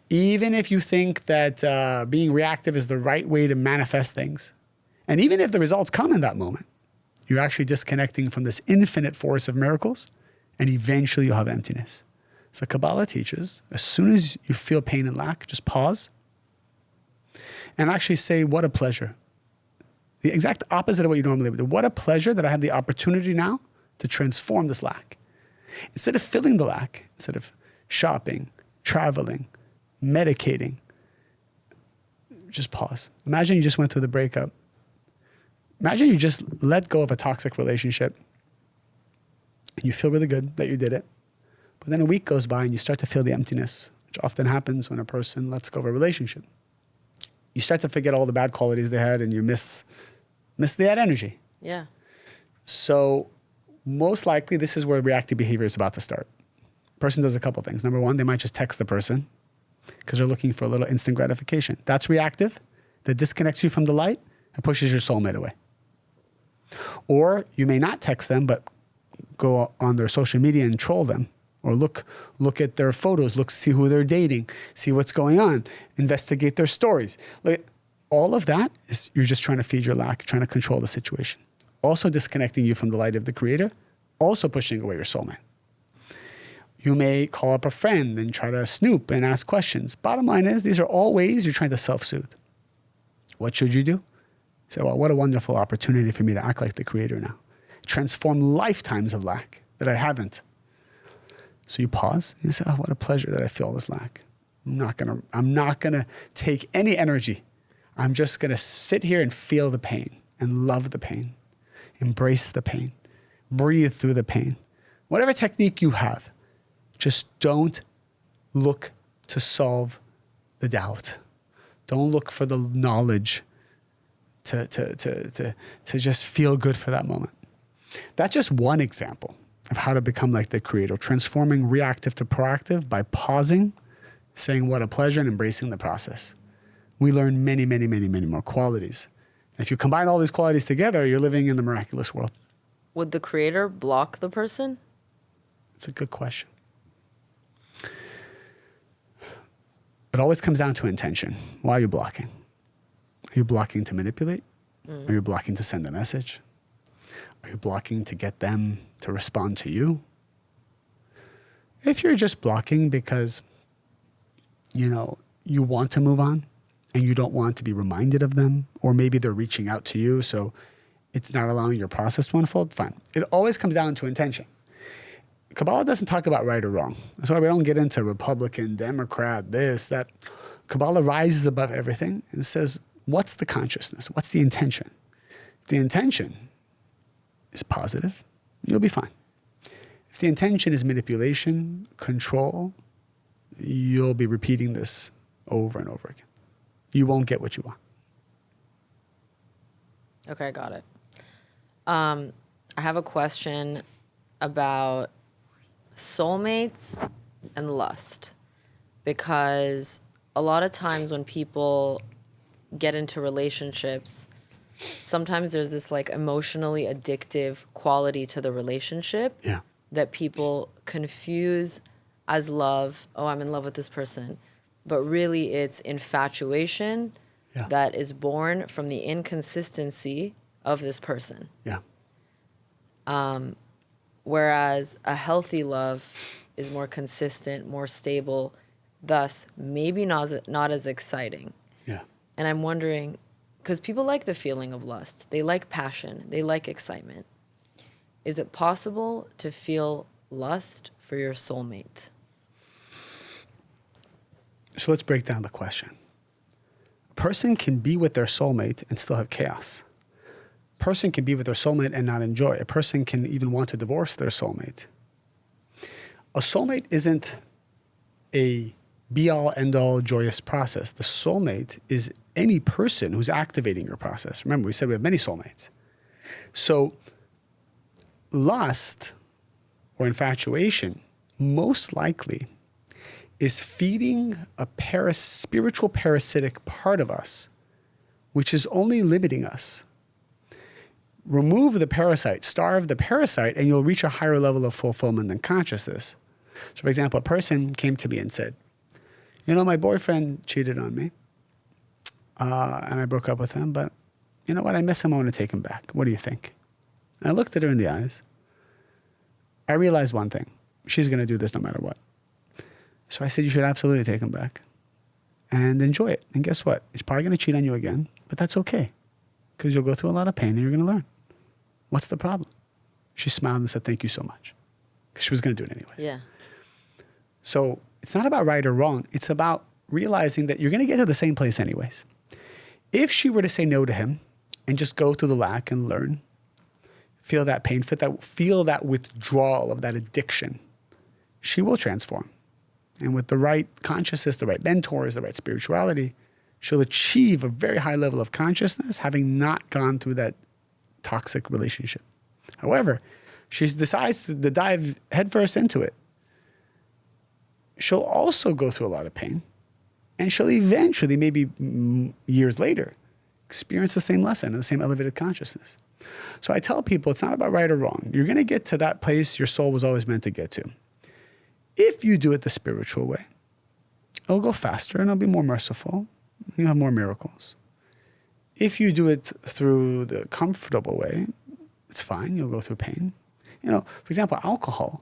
even if you think that being reactive is the right way to manifest things, and even if the results come in that moment, you're actually disconnecting from this infinite force of miracles, and eventually you'll have emptiness. So Kabbalah teaches, as soon as you feel pain and lack, just pause and actually say, what a pleasure. The exact opposite of what you normally would do. What a pleasure that I have the opportunity now to transform this lack. Instead of filling the lack, instead of shopping, traveling, medicating, just pause. Imagine you just went through the breakup. Imagine you just let go of a toxic relationship and you feel really good that you did it. But then a week goes by and you start to feel the emptiness, which often happens when a person lets go of a relationship. You start to forget all the bad qualities they had and you miss that energy. Yeah. So most likely this is where reactive behavior is about to start. Person does a couple things. Number one, they might just text the person because they're looking for a little instant gratification. That's reactive. That disconnects you from the light and pushes your soulmate away. Or you may not text them, but go on their social media and troll them. Or look at their photos, see who they're dating, see what's going on, investigate their stories. Like, all of that is you're just trying to feed your lack, trying to control the situation. Also disconnecting you from the light of the creator, also pushing away your soulmate. You may call up a friend and try to snoop and ask questions. Bottom line is, these are all ways you're trying to self-soothe. What should you do? Say, well, what a wonderful opportunity for me to act like the creator now. Transform lifetimes of lack that I haven't. So you pause and you say, oh, what a pleasure that I feel this lack. I'm not gonna take any energy. I'm just gonna sit here and feel the pain and love the pain. Embrace the pain. Breathe through the pain. Whatever technique you have, just don't look to solve the doubt. Don't look for the knowledge to just feel good for that moment. That's just one example of how to become like the creator, transforming reactive to proactive by pausing, saying what a pleasure, and embracing the process. We learn many, many, many, many more qualities. And if you combine all these qualities together, you're living in the miraculous world. Would the creator block the person? It's a good question. It always comes down to intention. Why are you blocking? Are you blocking to manipulate? Are you blocking to send a message? Are you blocking to get them to respond to you? If you're just blocking because, you want to move on and you don't want to be reminded of them, or maybe they're reaching out to you, so it's not allowing your process to unfold, fine. It always comes down to intention. Kabbalah doesn't talk about right or wrong. That's why we don't get into Republican, Democrat, this, that. Kabbalah rises above everything and says, what's the consciousness? What's the intention? If the intention is positive, you'll be fine. If the intention is manipulation, control, you'll be repeating this over and over again. You won't get what you want. Okay, got it. I have a question about soulmates and lust, because a lot of times when people get into relationships, sometimes there's this like emotionally addictive quality to the relationship. Yeah. that people confuse as love. Oh, I'm in love with this person. But really it's infatuation Yeah. that is born from the inconsistency of this person. Yeah. Whereas a healthy love is more consistent, more stable, thus maybe not as exciting. Yeah. And I'm wondering, because people like the feeling of lust, they like passion, they like excitement. Is it possible to feel lust for your soulmate? So let's break down the question. A person can be with their soulmate and still have chaos. A person can be with their soulmate and not enjoy. A person can even want to divorce their soulmate. A soulmate isn't a be-all, end-all joyous process. The soulmate is any person who's activating your process. Remember, we said we have many soulmates. So lust or infatuation most likely is feeding a spiritual parasitic part of us, which is only limiting us. Remove the parasite, starve the parasite, and you'll reach a higher level of fulfillment and consciousness. So, for example, a person came to me and said, you know, my boyfriend cheated on me, and I broke up with him, but you know what? I miss him. I want to take him back. What do you think? And I looked at her in the eyes. I realized one thing. She's going to do this no matter what. So I said, you should absolutely take him back and enjoy it. And guess what? He's probably going to cheat on you again, but that's okay because you'll go through a lot of pain and you're going to learn. What's the problem? She smiled and said, thank you so much, because she was going to do it anyways. Yeah. So it's not about right or wrong. It's about realizing that you're going to get to the same place anyways. If she were to say no to him and just go through the lack and learn, feel that pain, feel that withdrawal of that addiction, she will transform. And with the right consciousness, the right mentors, the right spirituality, she'll achieve a very high level of consciousness, having not gone through that toxic relationship. However, she decides to dive headfirst into it. She'll also go through a lot of pain, and she'll eventually, maybe years later, experience the same lesson and the same elevated consciousness. So I tell people it's not about right or wrong. You're going to get to that place your soul was always meant to get to. If you do it the spiritual way, it'll go faster and it'll be more merciful. You'll have more miracles. If you do it through the comfortable way, it's fine. You'll go through pain. You know, for example, alcohol.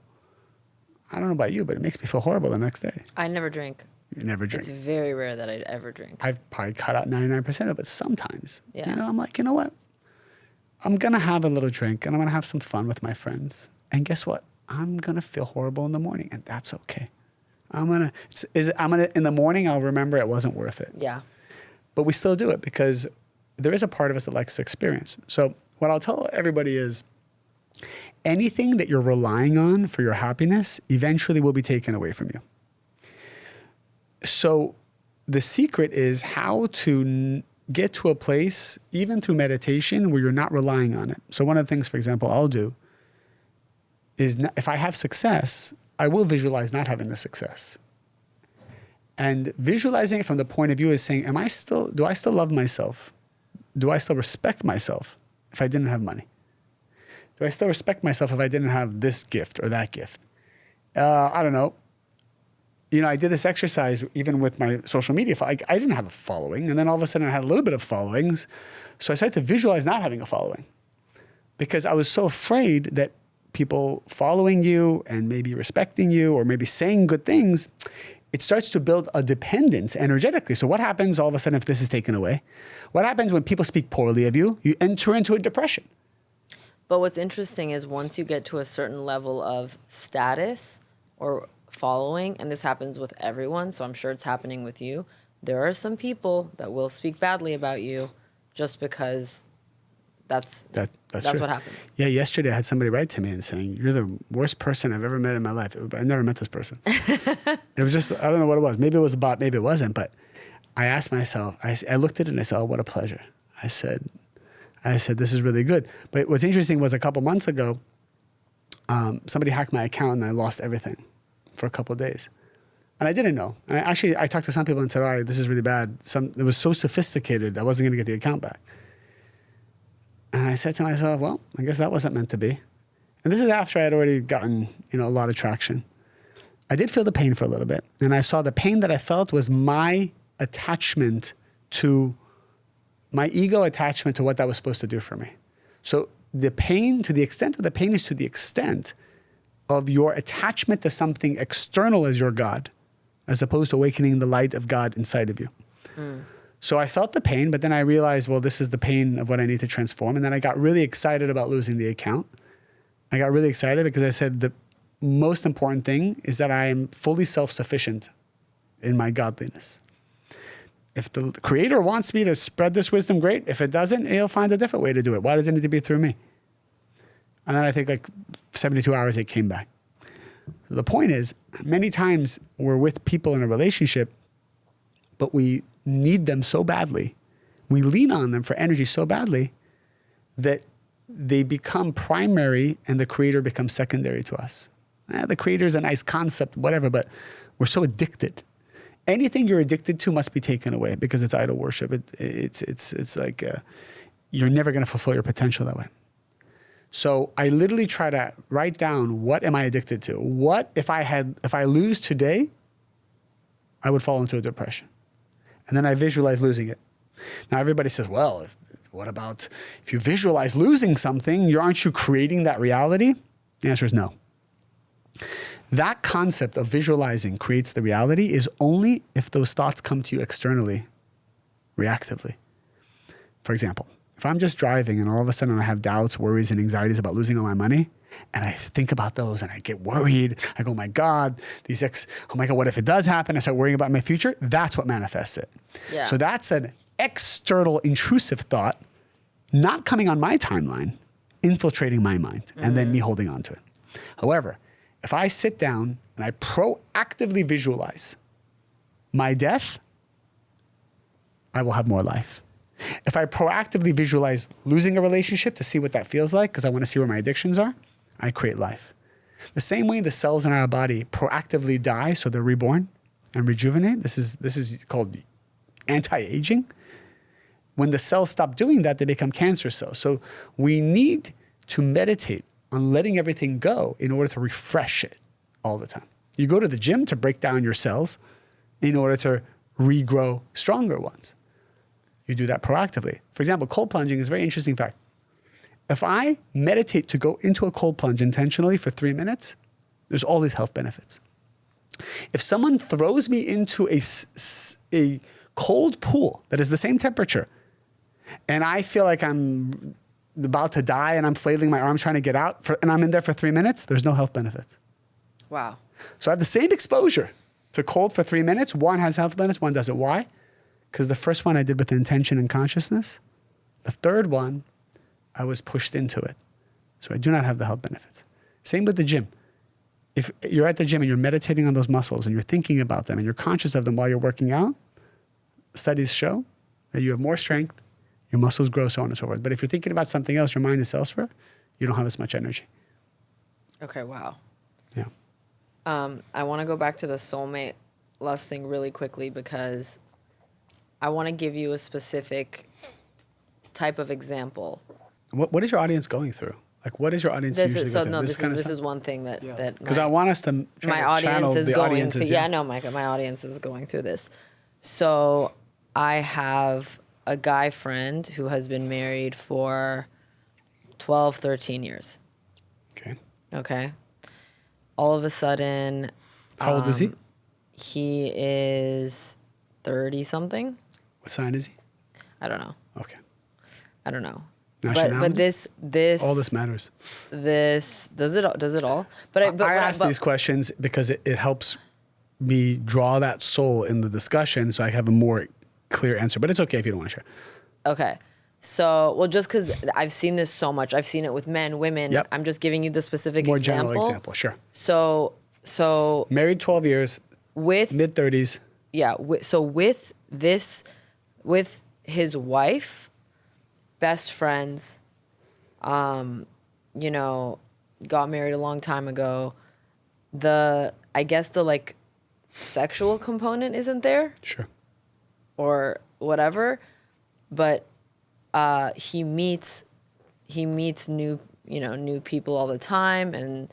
I don't know about you, but it makes me feel horrible the next day. I never drink. You never drink. It's very rare that I'd ever drink. I've probably cut out 99% of it sometimes. Yeah. You know, I'm like, you know what? I'm going to have a little drink and I'm going to have some fun with my friends. And guess what? I'm going to feel horrible in the morning, and that's okay. in the morning, I'll remember it wasn't worth it. Yeah. But we still do it because there is a part of us that likes to experience. So what I'll tell everybody is anything that you're relying on for your happiness eventually will be taken away from you. So the secret is how to get to a place, even through meditation, where you're not relying on it. So one of the things, for example, I'll do is if I have success, I will visualize not having the success. And visualizing it from the point of view is saying, do I still love myself? Do I still respect myself if I didn't have money? Do I still respect myself if I didn't have this gift or that gift? I don't know. You know, I did this exercise even with my social media. I didn't have a following. And then all of a sudden I had a little bit of followings. So I started to visualize not having a following because I was so afraid that people following you and maybe respecting you or maybe saying good things, it starts to build a dependence energetically. So what happens all of a sudden if this is taken away? What happens when people speak poorly of you? You enter into a depression. But what's interesting is once you get to a certain level of status or following, and this happens with everyone, so I'm sure it's happening with you, there are some people that will speak badly about you just because that's true. what happens. Yeah, yesterday I had somebody write to me and saying, you're the worst person I've ever met in my life. I never met this person. It was just, I don't know what it was. Maybe it was a bot, maybe it wasn't. But I asked myself, I looked at it and I said, oh, what a pleasure. I said, this is really good. But what's interesting was a couple months ago, somebody hacked my account and I lost everything for a couple of days. And I didn't know. And I talked to some people and said, all right, this is really bad. It was so sophisticated, I wasn't going to get the account back. And I said to myself, well, I guess that wasn't meant to be. And this is after I had already gotten, a lot of traction. I did feel the pain for a little bit. And I saw the pain that I felt was my attachment to my ego attachment to what that was supposed to do for me. So the pain, to the extent of the pain, is to the extent of your attachment to something external as your God, as opposed to awakening the light of God inside of you. So I felt the pain, but then I realized, well, this is the pain of what I need to transform. And then I got really excited about losing the account. I got really excited because I said the most important thing is that I am fully self-sufficient in my godliness. If the Creator wants me to spread this wisdom, great. If it doesn't, He'll find a different way to do it. Why does it need to be through me? And then I think like 72 hours, it came back. So the point is, many times we're with people in a relationship, but we need them so badly. We lean on them for energy so badly that they become primary and the Creator becomes secondary to us. The Creator is a nice concept, whatever, but we're so addicted. Anything you're addicted to must be taken away because it's idol worship. It's like you're never going to fulfill your potential that way. So I literally try to write down, what am I addicted to? What if I lose today, I would fall into a depression. And then I visualize losing it. Now everybody says, well, what about if you visualize losing something, aren't you creating that reality? The answer is no. That concept of visualizing creates the reality is only if those thoughts come to you externally, reactively. For example, if I'm just driving and all of a sudden I have doubts, worries, and anxieties about losing all my money, and I think about those and I get worried, I go, oh my God, oh my God, what if it does happen? I start worrying about my future. That's what manifests it. Yeah. So that's an external intrusive thought, not coming on my timeline, infiltrating my mind, and then me holding on to it. However, if I sit down and I proactively visualize my death, I will have more life. If I proactively visualize losing a relationship to see what that feels like, because I want to see where my addictions are, I create life. The same way the cells in our body proactively die so they're reborn and rejuvenate, this is called anti-aging. When the cells stop doing that, they become cancer cells. So we need to meditate on letting everything go in order to refresh it all the time. You go to the gym to break down your cells in order to regrow stronger ones. You do that proactively. For example, cold plunging is a very interesting fact. If I meditate to go into a cold plunge intentionally for 3 minutes, there's all these health benefits. If someone throws me into a cold pool that is the same temperature, and I feel like I'm about to die and I'm flailing my arms trying to get out, and I'm in there for 3 minutes, there's no health benefits. Wow. So I have the same exposure to cold for 3 minutes. One has health benefits, one doesn't. Why? Because the first one I did with intention and consciousness. The third one, I was pushed into it. So I do not have the health benefits. Same with the gym. If you're at the gym and you're meditating on those muscles and you're thinking about them and you're conscious of them while you're working out, studies show that you have more strength, your muscles grow, so on and so forth. But if you're thinking about something else, your mind is elsewhere, you don't have as much energy. Okay, wow. Yeah. I want to go back to the soulmate lust thing really quickly because I want to give you a specific type of example. What is your audience going through? Like, what is your audience usually going through? This is one thing that because I want us to my audience is going through. Yeah, no, Micah, my audience is going through this. So I have a guy friend who has been married for 12, 13 years. Okay. All of a sudden, how old is he? He is 30 something. What sign is he? I don't know. Okay. I don't know. Nationality? But this all this matters. This does it all. But I ask these questions because it helps me draw that soul in the discussion, so I have a more clear answer. But it's okay if you don't want to share. Okay. So, well, just because I've seen this so much, I've seen it with men, women. Yep. I'm just giving you the specific more example. general example, sure. So married 12 years, with mid-30s. Yeah. So with his wife, best friends, got married a long time ago. I guess the like sexual component isn't there. Sure. Or whatever, but he meets new new people all the time, and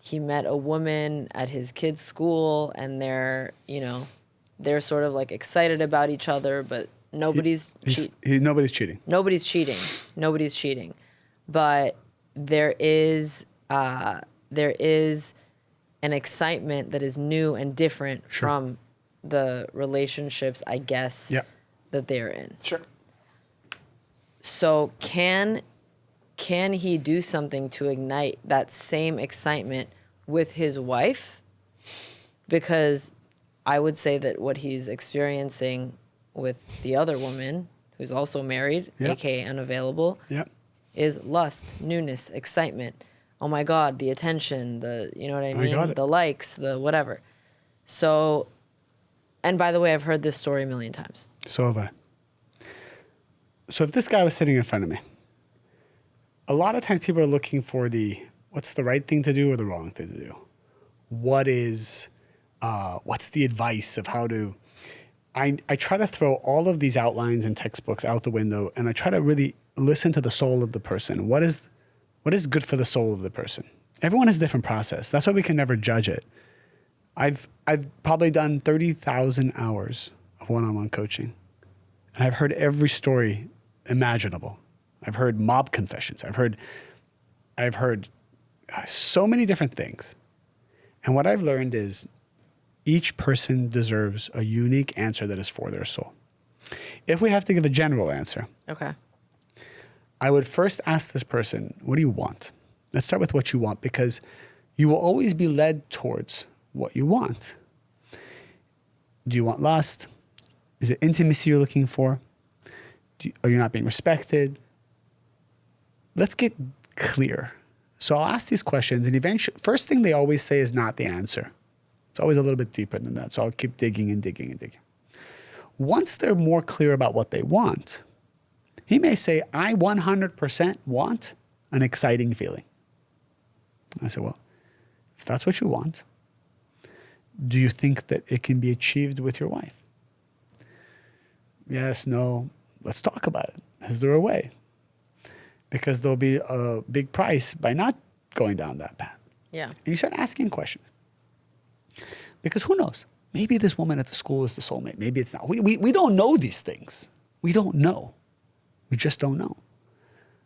he met a woman at his kid's school, and they're sort of like excited about each other, but nobody's nobody's cheating. Nobody's cheating. Nobody's cheating. But there is an excitement that is new and different from the relationships, I guess, that they're in. Sure. So can he do something to ignite that same excitement with his wife? Because I would say that what he's experiencing with the other woman, who's also married, aka unavailable, is lust, newness, excitement. Oh my God, the attention, you know what I mean? The likes, the whatever. So, and by the way, I've heard this story a million times. So have I. So if this guy was sitting in front of me, a lot of times people are looking for what's the right thing to do or the wrong thing to do. What's the advice of how to, I try to throw all of these outlines and textbooks out the window, and I try to really listen to the soul of the person. What is good for the soul of the person? Everyone has a different process. That's why we can never judge it. I've probably done 30,000 hours of one-on-one coaching, and I've heard every story imaginable. I've heard mob confessions. I've heard so many different things. And what I've learned is each person deserves a unique answer that is for their soul. If we have to give a general answer, okay, I would first ask this person, what do you want? Let's start with what you want, because you will always be led towards what you want. Do you want lust? Is it intimacy you're looking for? Are you not being respected? Let's get clear. So I'll ask these questions, and eventually, first thing they always say is not the answer. It's always a little bit deeper than that. So I'll keep digging and digging and digging. Once they're more clear about what they want, he may say, I 100% want an exciting feeling. I said, well, if that's what you want, do you think that it can be achieved with your wife? Yes, no, let's talk about it. Is there a way? Because there'll be a big price by not going down that path. Yeah. And you start asking questions. Because who knows? Maybe this woman at the school is the soulmate. Maybe it's not. We don't know these things. We don't know. We just don't know.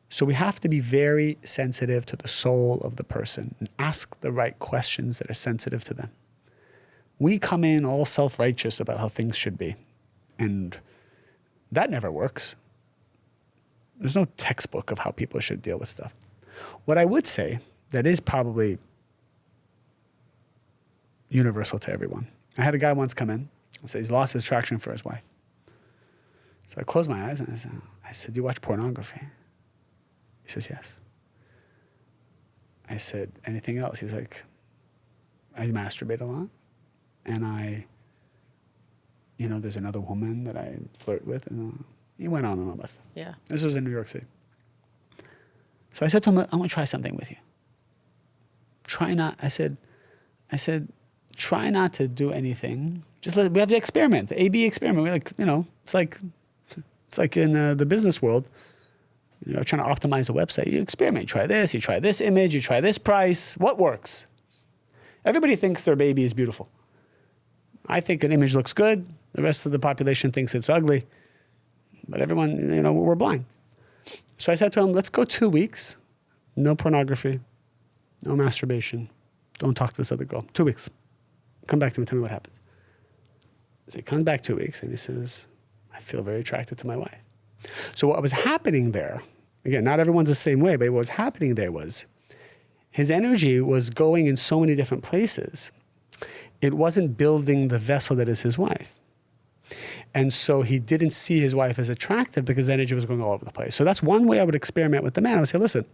So we have to be very sensitive to the soul of the person and ask the right questions that are sensitive to them. We come in all self-righteous about how things should be. And that never works. There's no textbook of how people should deal with stuff. What I would say that is probably universal to everyone. I had a guy once come in and say he's lost his attraction for his wife. So I closed my eyes and I said, do you watch pornography? He says, yes. I said, anything else? He's like, I masturbate a lot. And there's another woman that I flirt with. And he went on and all that stuff. Yeah. This was in New York City. So I said to him, I want to try something with you. I said, try not to do anything. We have to experiment, the A/B experiment. It's like in the business world, trying to optimize a website. You experiment, try this, you try this image, you try this price. What works? Everybody thinks their baby is beautiful. I think an image looks good. The rest of the population thinks it's ugly. But everyone, we're blind. So I said to him, let's go 2 weeks. No pornography, no masturbation. Don't talk to this other girl. 2 weeks. Come back to me, tell me what happens. So he comes back 2 weeks and he says, I feel very attracted to my wife. So what was happening there, again, not everyone's the same way, but what was happening there was his energy was going in so many different places. It wasn't building the vessel that is his wife. And so he didn't see his wife as attractive because the energy was going all over the place. So that's one way I would experiment with the man. I would say, listen,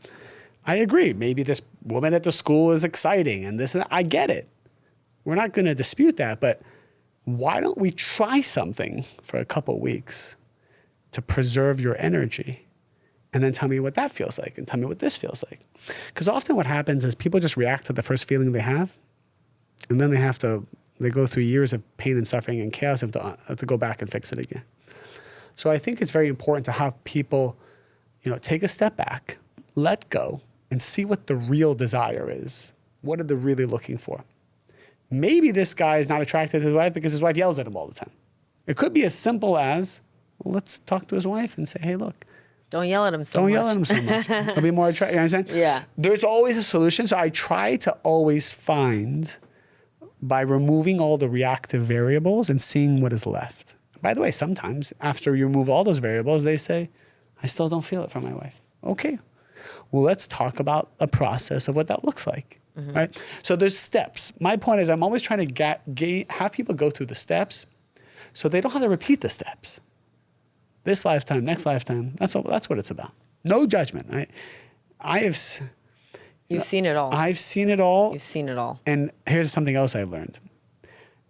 I agree. Maybe this woman at the school is exciting and this and that. I get it. We're not going to dispute that. But why don't we try something for a couple of weeks to preserve your energy and then tell me what that feels like and tell me what this feels like? Because often what happens is people just react to the first feeling they have, and then they go through years of pain and suffering and chaos have to go back and fix it again. So I think it's very important to have people, take a step back, let go, and see what the real desire is. What are they really looking for? Maybe this guy is not attracted to his wife because his wife yells at him all the time. It could be as simple as, well, let's talk to his wife and say, hey, look. Don't yell at him so much. Don't yell at him so much. He'll be more attracted. You understand? Yeah. There's always a solution. So I try to always find by removing all the reactive variables and seeing what is left. By the way, sometimes after you remove all those variables, they say, I still don't feel it from my wife. Okay. Well, let's talk about a process of what that looks like. Right? So there's steps. My point is I'm always trying to have people go through the steps so they don't have to repeat the steps. This lifetime, next lifetime, that's what it's about. No judgment. You've seen it all. I've seen it all. You've seen it all. And here's something else I've learned.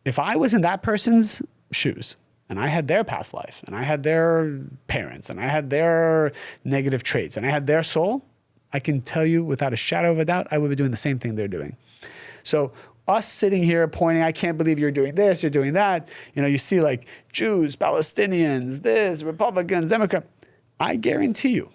If I was in that person's shoes and I had their past life and I had their parents and I had their negative traits and I had their soul, I can tell you without a shadow of a doubt, I would be doing the same thing they're doing. So us sitting here pointing, I can't believe you're doing this, you're doing that. You know, you see like Jews, Palestinians, this, Republicans, Democrats. I guarantee you.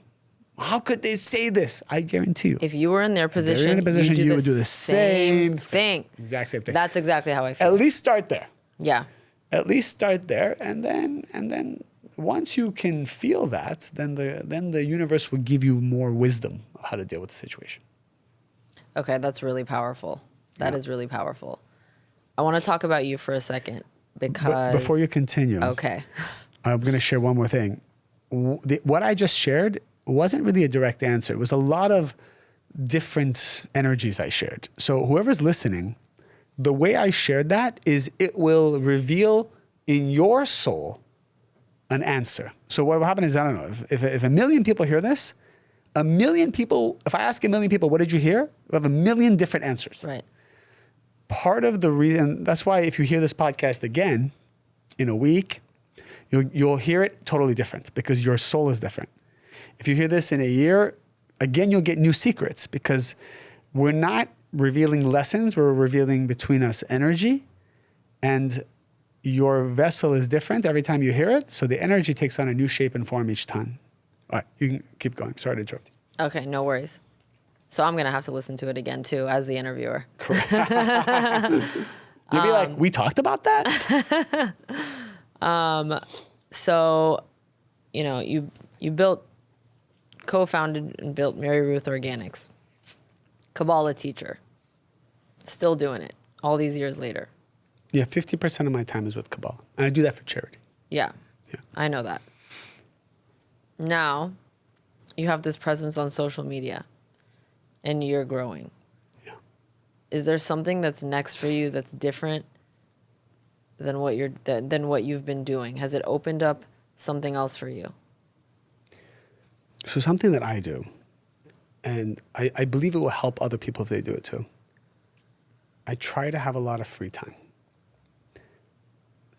How could they say this? I guarantee you. If you were in their position, you would do the same thing. Exact same thing. That's exactly how I feel. At least start there. Yeah. At least start there, and then once you can feel that, then the universe will give you more wisdom of how to deal with the situation. Okay, that's really powerful. That is really powerful. I want to talk about you for a second because Before you continue, okay, I'm going to share one more thing. What I just shared wasn't really a direct answer. It was a lot of different energies I shared. So whoever's listening, the way I shared that is it will reveal in your soul an answer. So what will happen is, I don't know, if 1 million people hear this, 1 million people, if I ask 1 million people, what did you hear? We have 1 million different answers. right. Part of the reason, that's why if you hear this podcast again in a week, you'll hear it totally different because your soul is different. If you hear this in a year, again, you'll get new secrets because we're not revealing lessons, we're revealing between us energy, and your vessel is different every time you hear it. So the energy takes on a new shape and form each time. All right, you can keep going. Sorry to interrupt you. Okay, no worries. So I'm going to have to listen to it again too as the interviewer. Correct. You'll be like, we talked about that? So, you know, you co-founded and built MaryRuth Organics. Kabbalah teacher. Still doing it all these years later. Yeah, 50% of my time is with Kabbalah. And I do that for charity. Yeah. Yeah. I know that. Now, you have this presence on social media and you're growing. Yeah. Is there something that's next for you that's different than what you've been doing? Has it opened up something else for you? So something that I do, and I believe it will help other people if they do it too. I try to have a lot of free time.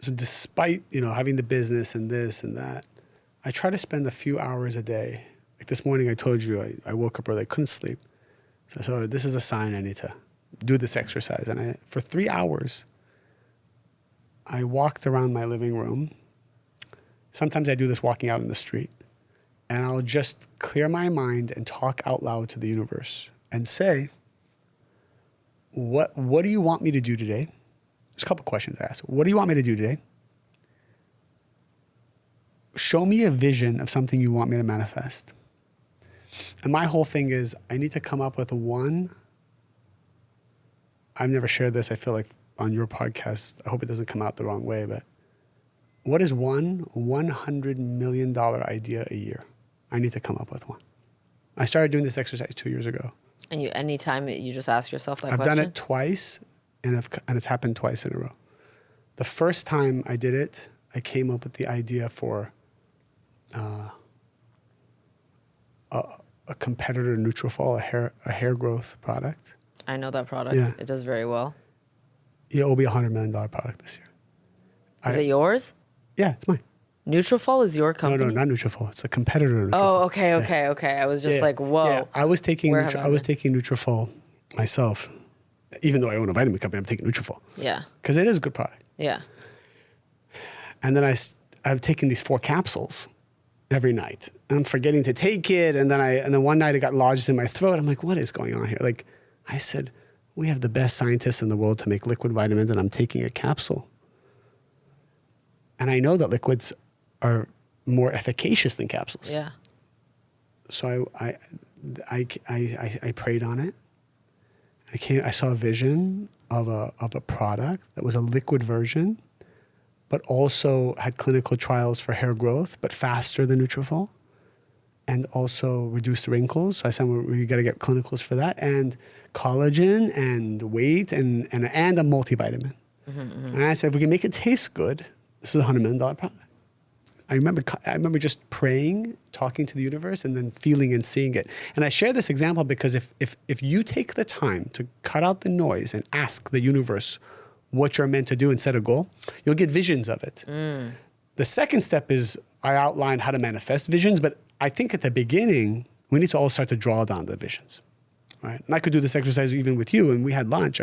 So despite, having the business and this and that, I try to spend a few hours a day. Like this morning I told you I woke up early, I couldn't sleep. So this is a sign I need to do this exercise. And for 3 hours, I walked around my living room. Sometimes I do this walking out in the street. And I'll just clear my mind and talk out loud to the universe and say, what do you want me to do today? There's a couple questions I ask. What do you want me to do today? Show me a vision of something you want me to manifest. And my whole thing is I need to come up with one. I've never shared this, I feel like, on your podcast. I hope it doesn't come out the wrong way, but what is one $100 million idea a year? I need to come up with one. I started doing this exercise 2 years ago. And anytime you just ask yourself that I've question? done it twice, and it's happened twice in a row. The first time I did it, I came up with the idea for a competitor Nutrafol, a hair growth product. I know that product. Yeah. It does very well. Yeah, it will be a $100 million product this year. Is it yours? Yeah, it's mine. Nutrafol is your company? No, not Nutrafol. It's a competitor to Nutrafol. Oh, okay. I was just like, whoa. Yeah, I was taking been? Nutrafol myself. Even though I own a vitamin company, I'm taking Nutrafol. Yeah. Because it is a good product. Yeah. And then I've taken these 4 capsules. every night. And I'm forgetting to take it. And then one night it got lodged in my throat. I'm like, what is going on here? Like I said, we have the best scientists in the world to make liquid vitamins, and I'm taking a capsule. And I know that liquids are more efficacious than capsules. Yeah. So I prayed on it. I saw a vision of a product that was a liquid version, but also had clinical trials for hair growth, but faster than Nutrafol, and also reduced wrinkles. So I said, we got to get clinicals for that, and collagen and weight and a multivitamin. And I said, if we can make it taste good, this is a $100 million product. I remember just praying, talking to the universe, and then feeling and seeing it. And I share this example because if you take the time to cut out the noise and ask the universe what you're meant to do and set a goal, you'll get visions of it. The second step is I outlined how to manifest visions, but I think at the beginning, we need to all start to draw down the visions, right? And I could do this exercise even with you, and we had lunch.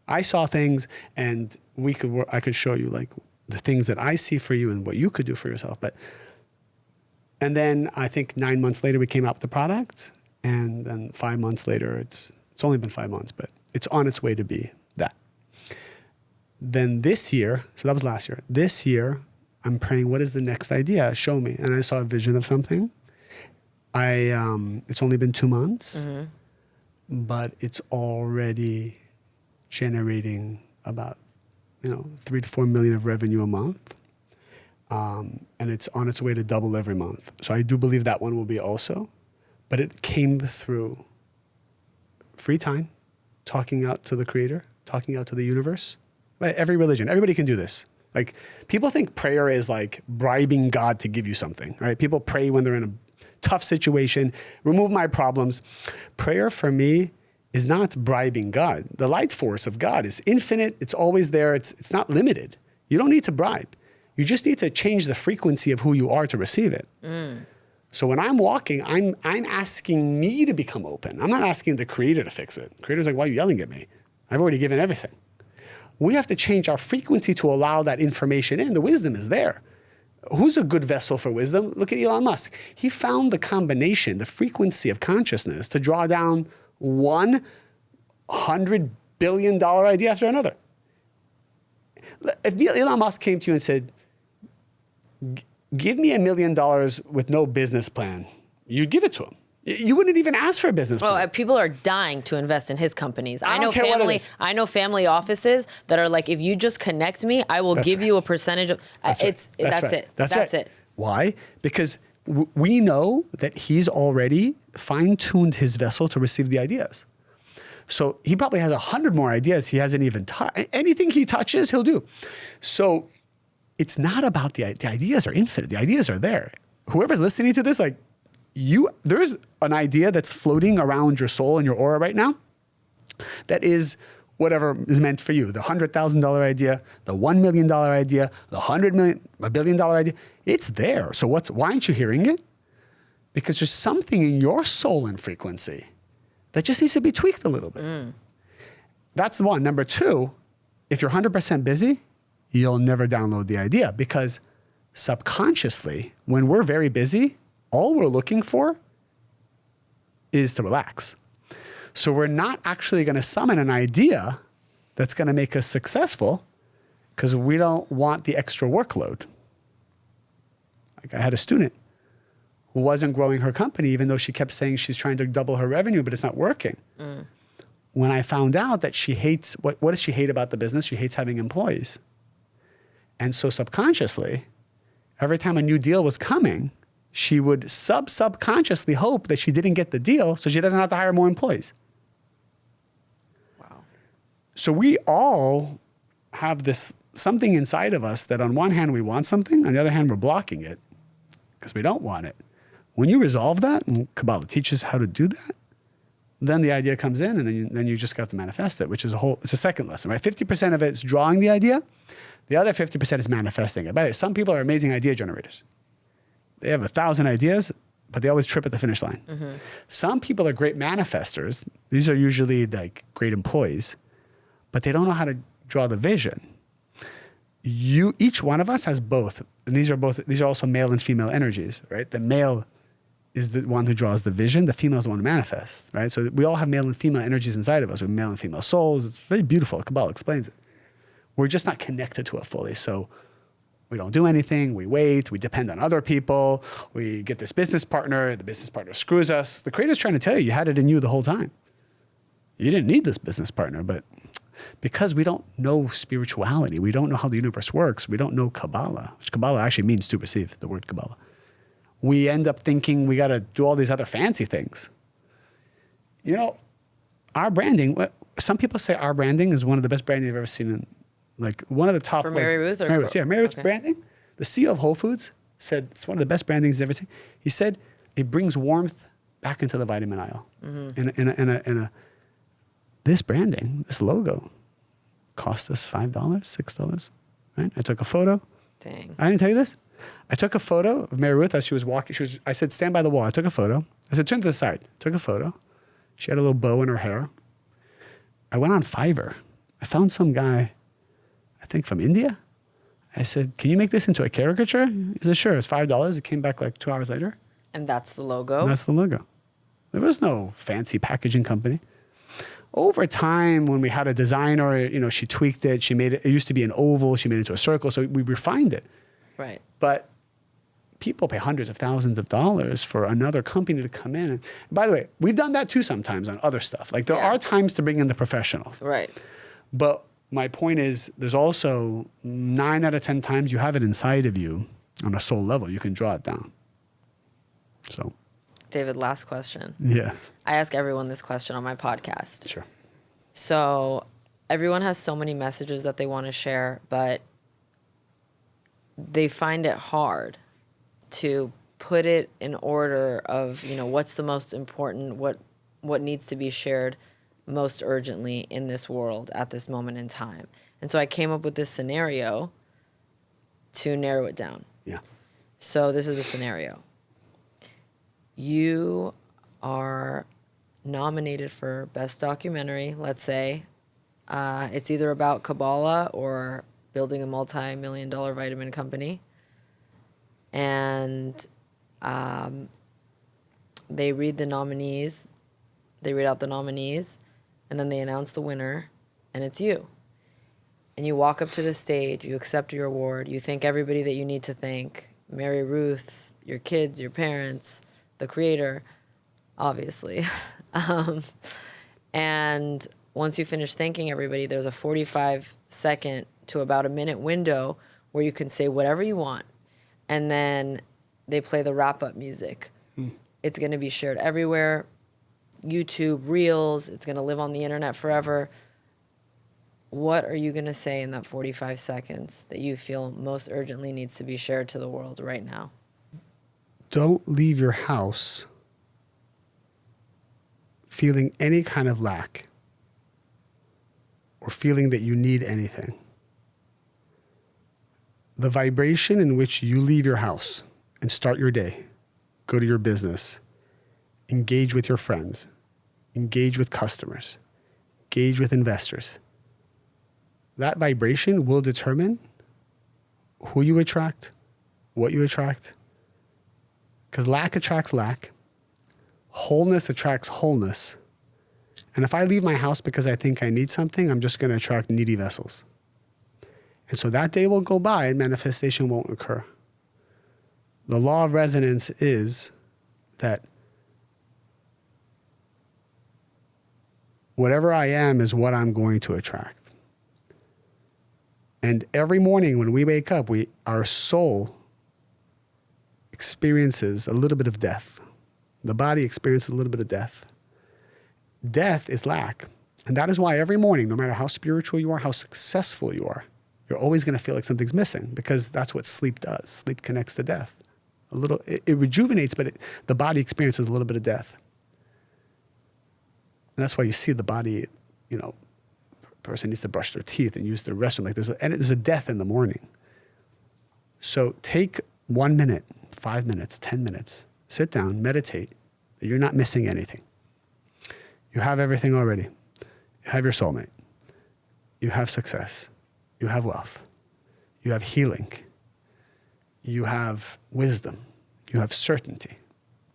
I saw things, and I could show you like the things that I see for you and what you could do for yourself. And then I think 9 months later, we came out with the product. And then 5 months later, it's only been 5 months, but it's on its way to be that. Then this year, so that was last year. This year, I'm praying, what is the next idea? Show me. And I saw a vision of something. It's only been 2 months, but it's already generating about 3 to 4 million of revenue a month. And it's on its way to double every month. So I do believe that one will be also, but it came through free time, talking out to the creator, talking out to the universe. Right? Every religion, everybody can do this. Like people think prayer is like bribing God to give you something, right? People pray when they're in a tough situation, remove my problems. Prayer for me is not bribing God. The light force of God is infinite. It's always there. It's not limited. You don't need to bribe. You just need to change the frequency of who you are to receive it. So when I'm walking, I'm asking me to become open. I'm not asking the creator to fix it. The creator's like, why are you yelling at me? I've already given everything. We have to change our frequency to allow that information in. The wisdom is there. Who's a good vessel for wisdom? Look at Elon Musk. He found the combination, the frequency of consciousness to draw down $100 billion idea after another. If Elon Musk came to you and said, give me $1 million with no business plan, you'd give it to him. You wouldn't even ask for a business plan. Oh, people are dying to invest in his companies. I don't care what it is. I know family offices that are like, if you just connect me, I will give you a percentage of. That's it. Why? Because we know that he's already fine-tuned his vessel to receive the ideas. So he probably has 100 more ideas he hasn't even touched. Anything he touches, he'll do. So it's not about the ideas are infinite. The ideas are there. Whoever's listening to this, like there's an idea that's floating around your soul and your aura right now that is whatever is meant for you. The $100,000 idea, the $1 million idea, the $1 billion idea. It's there. So why aren't you hearing it? Because there's something in your soul and frequency that just needs to be tweaked a little bit. That's one. Number two, if you're 100% busy, you'll never download the idea because subconsciously, when we're very busy, all we're looking for is to relax. So we're not actually going to summon an idea that's going to make us successful because we don't want the extra workload. Like I had a student who wasn't growing her company, even though she kept saying she's trying to double her revenue, but it's not working. When I found out that she hates, what does she hate about the business? She hates having employees. And so subconsciously, every time a new deal was coming, she would subconsciously hope that she didn't get the deal so she doesn't have to hire more employees. Wow. So we all have this something inside of us that on one hand we want something, on the other hand we're blocking it because we don't want it. When you resolve that, and Kabbalah teaches how to do that, then the idea comes in and then you just got to manifest it, which is it's a second lesson, right? 50% of it is drawing the idea. The other 50% is manifesting it. By the way, some people are amazing idea generators. They have 1,000 ideas, but they always trip at the finish line. Some people are great manifestors. These are usually like great employees, but they don't know how to draw the vision. each one of us has both. And these are also male and female energies, right? The male is the one who draws the vision. The female is the one who manifests, right? So we all have male and female energies inside of us. We have male and female souls. It's very beautiful. Kabbalah explains it. We're just not connected to it fully. So we don't do anything. We wait. We depend on other people. We get this business partner. The business partner screws us. The Creator's trying to tell you, you had it in you the whole time. You didn't need this business partner, but because we don't know spirituality, we don't know how the universe works, we don't know Kabbalah, which Kabbalah actually means to receive, the word Kabbalah. We end up thinking we got to do all these other fancy things. You know, our branding, some people say our branding is one of the best branding they've ever seen in, like, one of the top. For MaryRuth? Like, MaryRuth, yeah, MaryRuth's okay. branding. The CEO of Whole Foods said it's one of the best brandings he's ever seen. He said it brings warmth back into the vitamin aisle. Mm-hmm. This branding, this logo, cost us $5, $6, right? I took a photo. Dang. I didn't tell you this. I took a photo of MaryRuth as she was walking. I said, stand by the wall. I took a photo. I said, turn to the side. Took a photo. She had a little bow in her hair. I went on Fiverr. I found some guy, I think from India. I said, can you make this into a caricature? He said, sure. It's $5. It came back like 2 hours later. And that's the logo? And that's the logo. There was no fancy packaging company. Over time, when we had a designer, you know, she tweaked it. She made it. It used to be an oval. She made it into a circle. So we refined it. Right. But people pay hundreds of thousands of dollars for another company to come in. And by the way, we've done that too sometimes on other stuff. Like there are times to bring in the professionals. Right. But my point is, there's also 9 out of 10 times you have it inside of you on a soul level. You can draw it down. So. David, last question. Yes. I ask everyone this question on my podcast. Sure. So everyone has so many messages that they want to share, but they find it hard to put it in order of, you know, what's the most important, what needs to be shared most urgently in this world at this moment in time. And so I came up with this scenario to narrow it down. Yeah. So this is the scenario. You are nominated for Best Documentary, let's say. It's either about Kabbalah or building a multi-million-dollar vitamin company. And they read the nominees. They read out the nominees, and then they announce the winner, and it's you. And you walk up to the stage, you accept your award, you thank everybody that you need to thank, MaryRuth, your kids, your parents, the creator, obviously. And once you finish thanking everybody, there's a 45-second to about a minute window where you can say whatever you want. And then they play the wrap-up music. It's going to be shared everywhere. YouTube, Reels, it's going to live on the internet forever. What are you going to say in that 45 seconds that you feel most urgently needs to be shared to the world right now? Don't leave your house feeling any kind of lack or feeling that you need anything. The vibration in which you leave your house and start your day, go to your business, engage with your friends, engage with customers, engage with investors. That vibration will determine who you attract, what you attract. Because lack attracts lack. Wholeness attracts wholeness. And if I leave my house because I think I need something, I'm just going to attract needy vessels. And so that day will go by and manifestation won't occur. The law of resonance is that whatever I am is what I'm going to attract. And every morning when we wake up, our soul experiences a little bit of death. The body experiences a little bit of death. Death is lack. And that is why every morning, no matter how spiritual you are, how successful you are, you're always going to feel like something's missing, because that's what sleep does. Sleep connects to death. It rejuvenates, but the body experiences a little bit of death. And that's why you see the body, you know, a person needs to brush their teeth and use the restroom. Like there's a death in the morning. So take 1 minute, 5 minutes, 10 minutes, sit down, meditate, that you're not missing anything. You have everything already. You have your soulmate. You have success. You have wealth. You have healing. You have wisdom. You have certainty.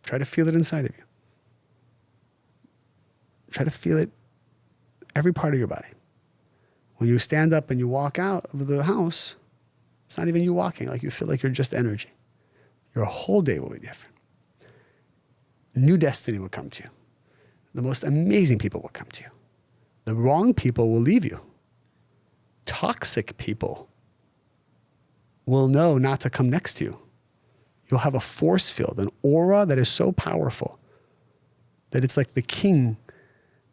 Try to feel it inside of you. Try to feel it every part of your body. When you stand up and you walk out of the house, it's not even you walking. Like you feel like you're just energy. Your whole day will be different. New destiny will come to you. The most amazing people will come to you. The wrong people will leave you. Toxic people will know not to come next to you. You'll have a force field, an aura that is so powerful that it's like the king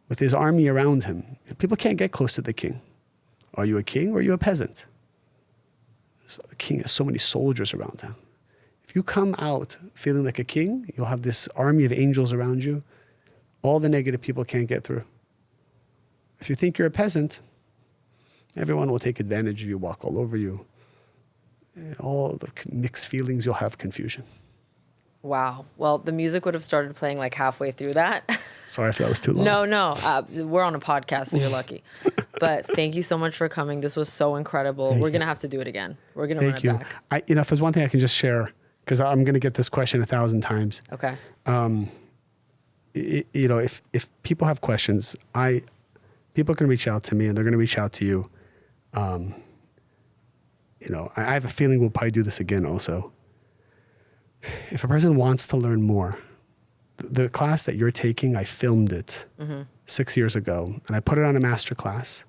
with his army around him. People can't get close to the king. Are you a king or are you a peasant? So the king has so many soldiers around him. If you come out feeling like a king, you'll have this army of angels around you. All the negative people can't get through. If you think you're a peasant, everyone will take advantage of you, walk all over you. All the mixed feelings, you'll have confusion. Wow. Well, the music would have started playing like halfway through that. Sorry if that was too long. No. We're on a podcast, so you're lucky. But thank you so much for coming. This was so incredible. We're going to have to do it again. We're going to run it back. If there's one thing I can just share, because I'm going to get this question 1,000 times. Okay. If people have questions, people can reach out to me and they're going to reach out to you. I have a feeling we'll probably do this again also. If a person wants to learn more, the class that you're taking, I filmed it 6 years ago and I put it on a master class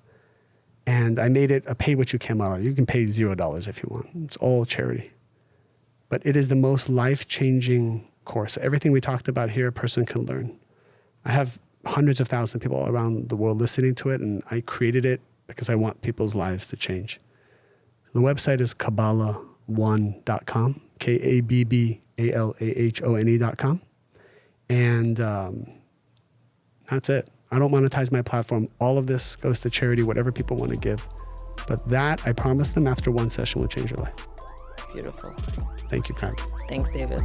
and I made it a pay what you can model. You can pay $0 if you want. It's all charity. But it is the most life-changing course. Everything we talked about here, a person can learn. I have hundreds of thousands of people all around the world listening to it, and I created it because I want people's lives to change. The website is Kabbalah1.com, KABBALAHONE.com. And that's it. I don't monetize my platform. All of this goes to charity, whatever people want to give. But that, I promise them, after one session will change your life. Beautiful. Thank you, Frank. Thanks, David.